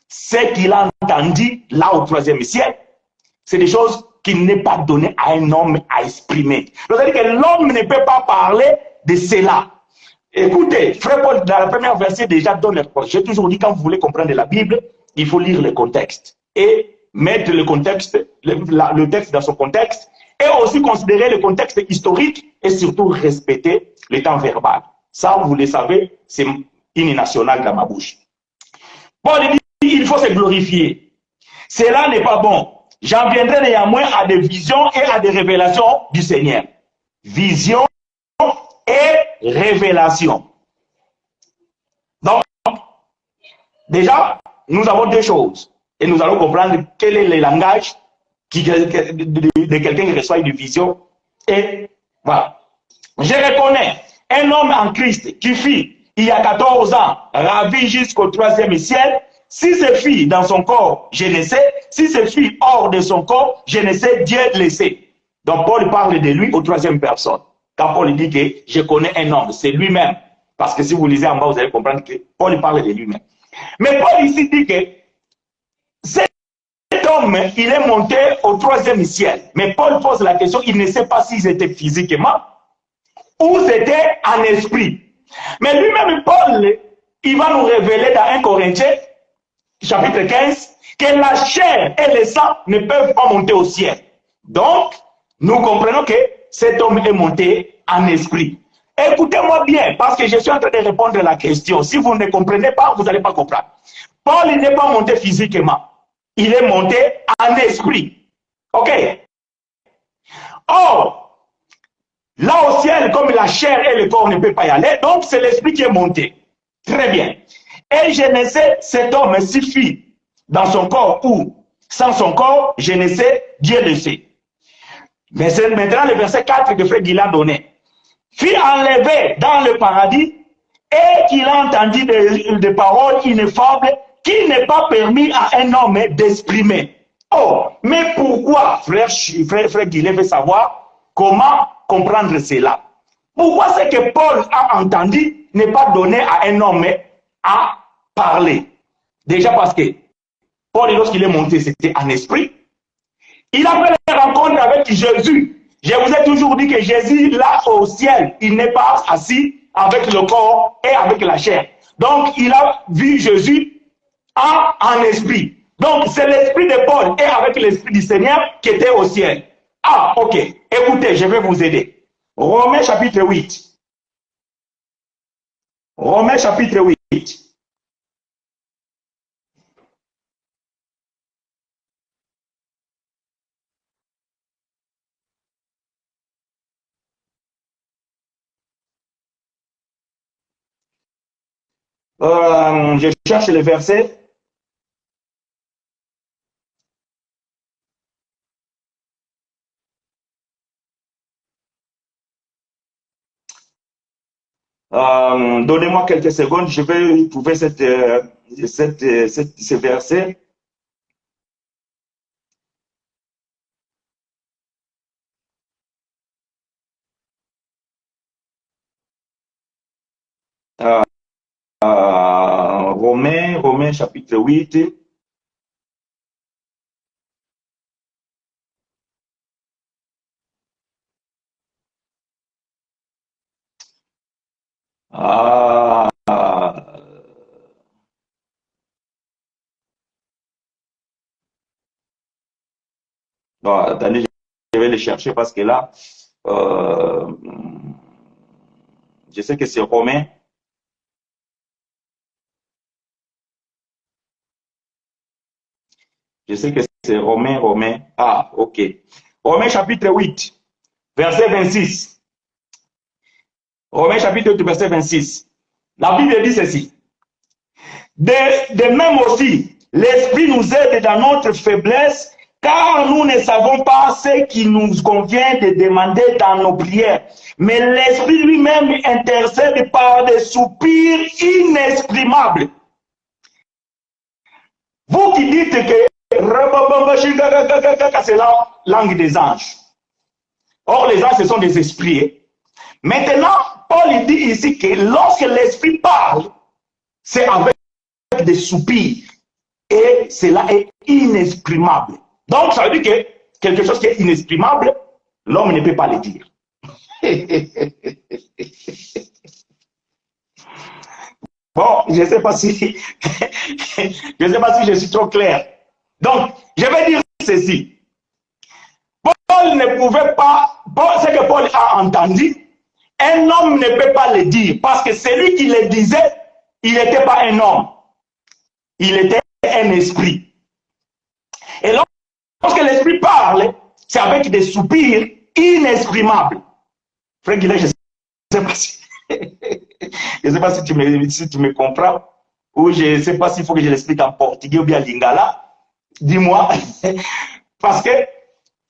ce qu'il a entendu là au 3e siècle, c'est des choses qui n'est pas donné à un homme à exprimer. C'est-à-dire que l'homme ne peut pas parler de cela. Écoutez, Frère Paul, dans la première verset, déjà donne le réponse. J'ai toujours dit, quand vous voulez comprendre la Bible, il faut lire le contexte et mettre le contexte, le texte dans son contexte et aussi considérer le contexte historique et surtout respecter le temps verbal. Ça, vous le savez, c'est une nationale dans ma bouche. Paul dit, il faut se glorifier. Cela n'est pas bon. J'en viendrai néanmoins à des visions et à des révélations du Seigneur. Vision et révélation. Donc, déjà, nous avons deux choses. Et nous allons comprendre quel est le langage de quelqu'un qui reçoit une vision. Et voilà. Je reconnais un homme en Christ qui fut, il y a 14 ans, ravi jusqu'au 3e ciel. Si c'est fille dans son corps, je ne sais. Si c'est fille hors de son corps, je ne sais, Dieu le sait. Donc Paul parle de lui aux 3e personne. Quand Paul dit que je connais un homme, c'est lui-même. Parce que si vous lisez en bas, vous allez comprendre que Paul parle de lui-même. Mais Paul ici dit que cet homme, il est monté au 3e ciel. Mais Paul pose la question, il ne sait pas si c'était physiquement ou c'était en esprit. Mais lui-même, Paul, il va nous révéler dans 1 Corinthiens, chapitre 15, que la chair et le sang ne peuvent pas monter au ciel. Donc, nous comprenons que cet homme est monté en esprit. Écoutez-moi bien, parce que je suis en train de répondre à la question. Si vous ne comprenez pas, vous n'allez pas comprendre. Paul n'est pas monté physiquement. Il est monté en esprit. OK? Or, là au ciel, comme la chair et le corps ne peuvent pas y aller, donc c'est l'esprit qui est monté. Très bien. Et je ne sais, cet homme suffit dans son corps ou sans son corps, je ne sais, Dieu le sait. Mais c'est maintenant le verset 4 que Frère Guilain donnait. Fut enlevé dans le paradis et qu'il a entendu des paroles ineffables qui n'est pas permis à un homme d'exprimer. Oh, mais pourquoi, frère Guilain veut savoir comment comprendre cela? Pourquoi ce que Paul a entendu n'est pas donné à un homme à parler? Déjà parce que Paul, lorsqu'il est monté, c'était en esprit. Il a fait la rencontre avec Jésus. Je vous ai toujours dit que Jésus, là au ciel, il n'est pas assis avec le corps et avec la chair. Donc, il a vu Jésus en esprit. Donc, c'est l'esprit de Paul et avec l'esprit du Seigneur qui était au ciel. Ah, ok. Écoutez, je vais vous aider. Romains chapitre 8. Romains chapitre 8. Je cherche le verset. Donnez-moi quelques secondes, je vais trouver ce verset. Romains chapitre 8. Bon, attendez, je vais le chercher parce que là, je sais que c'est Romain. Je sais que c'est Romain. Ah, ok. Romains chapitre 8, verset 26. Romains chapitre 8, verset 26. La Bible dit ceci. De même aussi, l'Esprit nous aide dans notre faiblesse, car nous ne savons pas ce qui nous convient de demander dans nos prières. Mais l'Esprit lui-même intercède par des soupirs inexprimables. Vous qui dites que c'est la langue des anges. Or, les anges, ce sont des esprits. Maintenant, Paul dit ici que lorsque l'Esprit parle, c'est avec des soupirs. Et cela est inexprimable. Donc, ça veut dire que quelque chose qui est inexprimable, l'homme ne peut pas le dire. Bon, je ne sais pas si je suis trop clair. Donc, je vais dire ceci. Paul ne pouvait pas, ce que Paul a entendu, un homme ne peut pas le dire, parce que celui qui le disait, il n'était pas un homme. Il était un esprit. Et lorsque l'esprit parle, c'est avec des soupirs inexprimables. Frère Guillet, je ne sais pas si, je sais pas si tu me comprends, ou je ne sais pas s'il faut que je l'explique en portugais ou bien en lingala. Dis-moi, parce que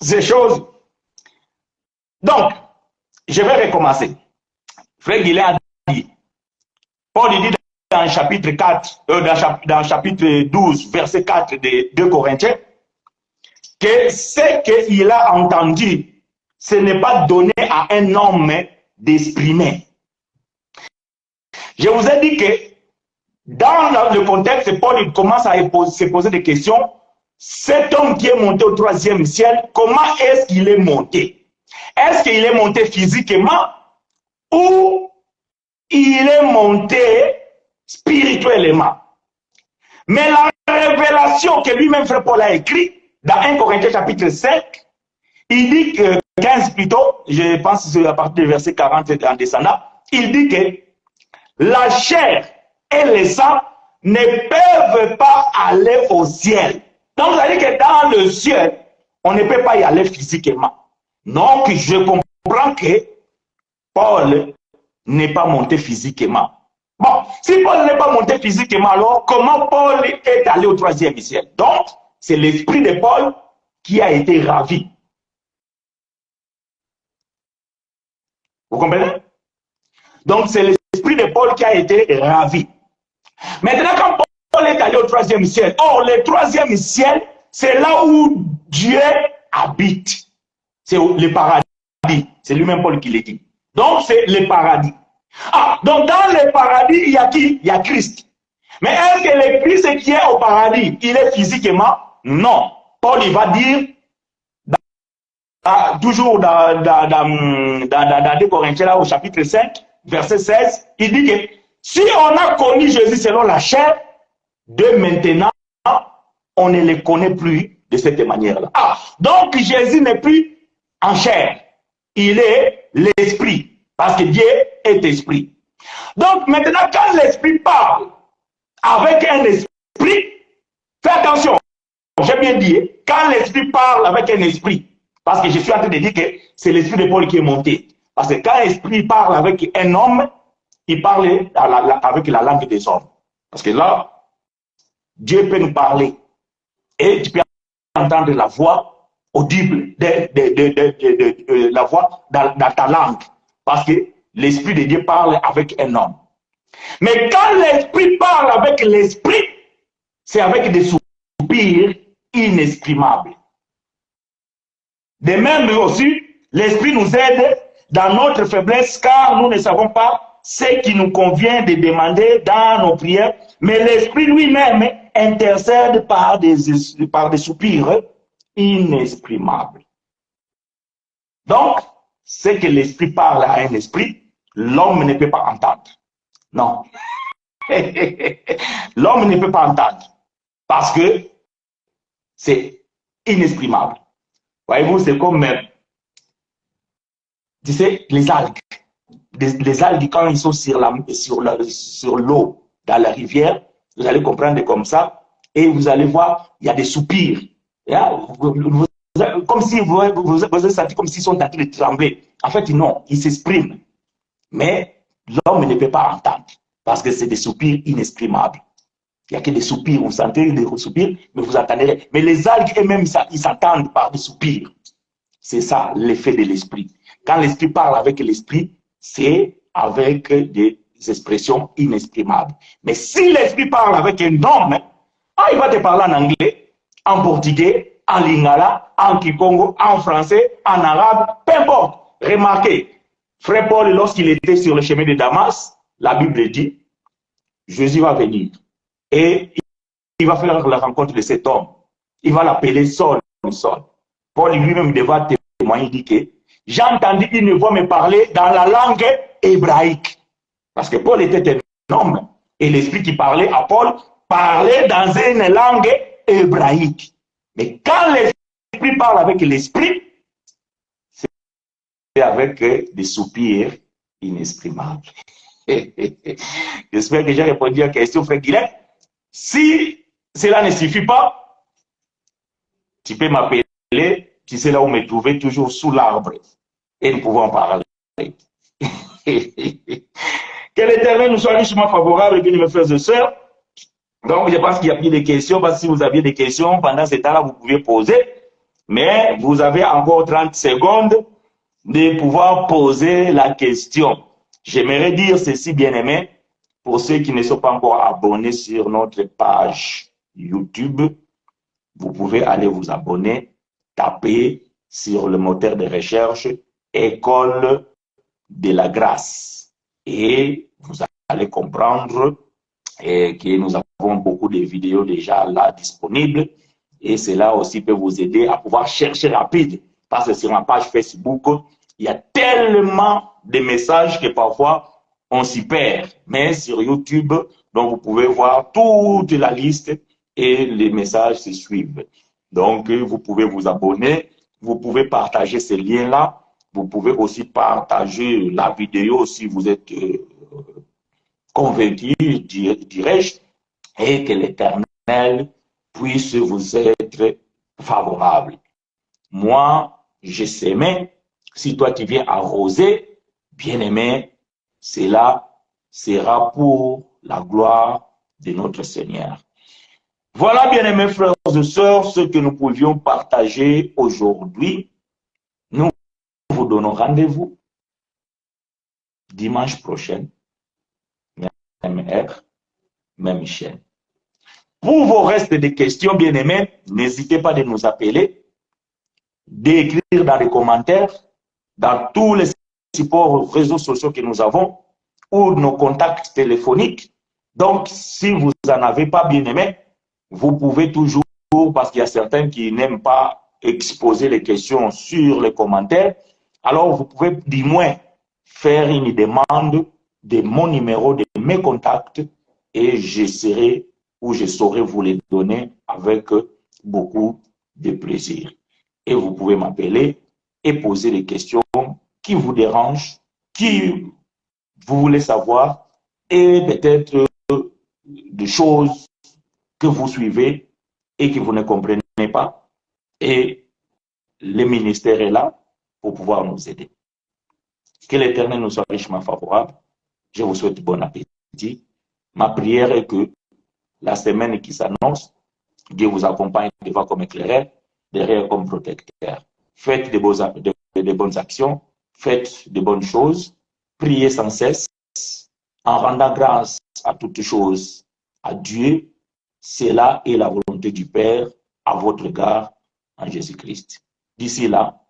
ces choses. Donc, je vais recommencer. Frère Guillet a dit, Paul dit dans chapitre 4, dans chapitre 12, verset 4 de 2 Corinthiens, que ce qu'il a entendu, ce n'est pas donné à un homme d'exprimer. Je vous ai dit que dans le contexte, Paul il commence à se poser des questions. Cet homme qui est monté au 3e ciel, comment est-ce qu'il est monté? Est-ce qu'il est monté physiquement ou il est monté spirituellement? Mais la révélation que lui-même Frère Paul a écrit dans 1 Corinthiens chapitre 5, il dit que 15 plutôt, je pense que c'est à partir du verset 40 en descendant, il dit que la chair et le sang ne peuvent pas aller au ciel. Donc, ça veut dire que dans le ciel, on ne peut pas y aller physiquement. Donc, je comprends que Paul n'est pas monté physiquement. Bon, si Paul n'est pas monté physiquement, alors comment Paul est allé au 3e ciel? Donc, c'est l'esprit de Paul qui a été ravi. Vous comprenez? Donc, c'est l'esprit de Paul qui a été ravi. Maintenant, quand Paul est allé au 3e ciel, or, le 3e ciel, c'est là où Dieu habite. C'est le paradis. C'est lui-même Paul qui l'a dit. Donc, c'est le paradis. Ah, donc dans le paradis, il y a qui? Il y a Christ. Mais est-ce que le Christ qui est au paradis, il est physiquement? Non. Paul, il va dire, toujours dans 2 Corinthiens, là, au chapitre 5, verset 16, il dit que si on a connu Jésus selon la chair, de maintenant, on ne le connaît plus de cette manière-là. Ah, donc Jésus n'est plus en chair. Il est l'esprit. Parce que Dieu est esprit. Donc maintenant, quand l'esprit parle avec un esprit, fais attention, j'ai bien dit, quand l'esprit parle avec un esprit, parce que je suis en train de dire que c'est l'esprit de Paul qui est monté. Parce que quand l'esprit parle avec un homme, il parle avec la langue des hommes. Parce que là, Dieu peut nous parler. Et tu peux entendre la voix audible, la voix dans ta langue. Parce que l'Esprit de Dieu parle avec un homme. Mais quand l'Esprit parle avec l'Esprit, c'est avec des soupirs inexprimables. De même aussi, l'Esprit nous aide dans notre faiblesse, car nous ne savons pas ce qui nous convient de demander dans nos prières, mais l'Esprit lui-même intercède par des soupirs inexprimables. Donc, c'est que l'esprit parle à un esprit, l'homme ne peut pas entendre. Non. L'homme ne peut pas entendre. Parce que c'est inexprimable. Voyez-vous, c'est comme, tu sais, les algues. Les algues, quand ils sont sur l'eau, dans la rivière, vous allez comprendre comme ça, et vous allez voir, il y a des soupirs. Comme si vous avez senti comme s'ils sont en train de trembler. En fait, non, ils s'expriment. Mais l'homme ne peut pas entendre. Parce que c'est des soupirs inexprimables. Il n'y a que des soupirs, vous sentez des soupirs, mais vous attendez. Mais les algues eux-mêmes, ils s'attendent par des soupirs. C'est ça l'effet de l'esprit. Quand l'esprit parle avec l'esprit, c'est avec des expressions inexprimables. Mais si l'esprit parle avec un homme, il va te parler en anglais, en portugais, en lingala, en kikongo, en français, en arabe, peu importe. Remarquez, frère Paul, lorsqu'il était sur le chemin de Damas, la Bible dit, Jésus va venir et il va faire la rencontre de cet homme. Il va l'appeler Saul. Paul lui-même devra témoigner, il dit que j'ai entendu une voix me parler dans la langue hébraïque. Parce que Paul était un homme et l'esprit qui parlait à Paul parlait dans une langue hébraïque. Mais quand l'esprit parle avec l'esprit, c'est avec des soupirs inexprimables. J'espère que j'ai répondu à la question, frère Guilhem. Si cela ne suffit pas, tu peux m'appeler, tu sais là où me trouver, toujours sous l'arbre. Et nous pouvons en parler. Que l'Éternel nous soit richement favorable, bien mes frères et sœurs. Donc, je pense qu'il y a plus de questions, parce que si vous aviez des questions, pendant ce temps-là, vous pouvez poser. Mais vous avez encore 30 secondes de pouvoir poser la question. J'aimerais dire ceci, bien-aimés, pour ceux qui ne sont pas encore abonnés sur notre page YouTube, vous pouvez aller vous abonner, taper sur le moteur de recherche École de la Grâce. Et vous allez comprendre que nous avons beaucoup de vidéos déjà là disponibles. Et cela aussi peut vous aider à pouvoir chercher rapide. Parce que sur ma page Facebook, il y a tellement de messages que parfois on s'y perd. Mais sur YouTube, donc vous pouvez voir toute la liste et les messages se suivent. Donc vous pouvez vous abonner, vous pouvez partager ces liens-là. Vous pouvez aussi partager la vidéo si vous êtes convaincu, dirais-je, et que l'Éternel puisse vous être favorable. Moi, je s'aimais. Si toi tu viens arroser, bien-aimé, cela sera pour la gloire de notre Seigneur. Voilà, bien-aimés frères et sœurs, ce que nous pouvions partager aujourd'hui. Nous vous donnons rendez-vous dimanche prochain, même heure, même chaîne. Pour vos restes de questions, bien-aimés, n'hésitez pas de nous appeler, d'écrire dans les commentaires, dans tous les supports réseaux sociaux que nous avons, ou nos contacts téléphoniques. Donc, si vous n'en avez pas, bien-aimés, vous pouvez toujours, parce qu'il y a certains qui n'aiment pas exposer les questions sur les commentaires, alors vous pouvez du moins faire une demande de mon numéro, de mes contacts, et j'essaierai ou je saurai vous les donner avec beaucoup de plaisir. Et vous pouvez m'appeler et poser les questions qui vous dérangent, qui vous voulez savoir, et peut-être des choses que vous suivez et que vous ne comprenez pas. Et le ministère est là pour pouvoir nous aider. Que l'Éternel nous soit richement favorable. Je vous souhaite bon appétit. Ma prière est que la semaine qui s'annonce, Dieu vous accompagne devant comme éclaireur, derrière comme protecteur. Faites de bonnes actions, faites de bonnes choses, priez sans cesse, en rendant grâce à toutes choses à Dieu. Cela est la volonté du Père à votre égard en Jésus-Christ. D'ici là,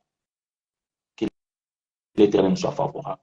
que l'Éternel soit favorable.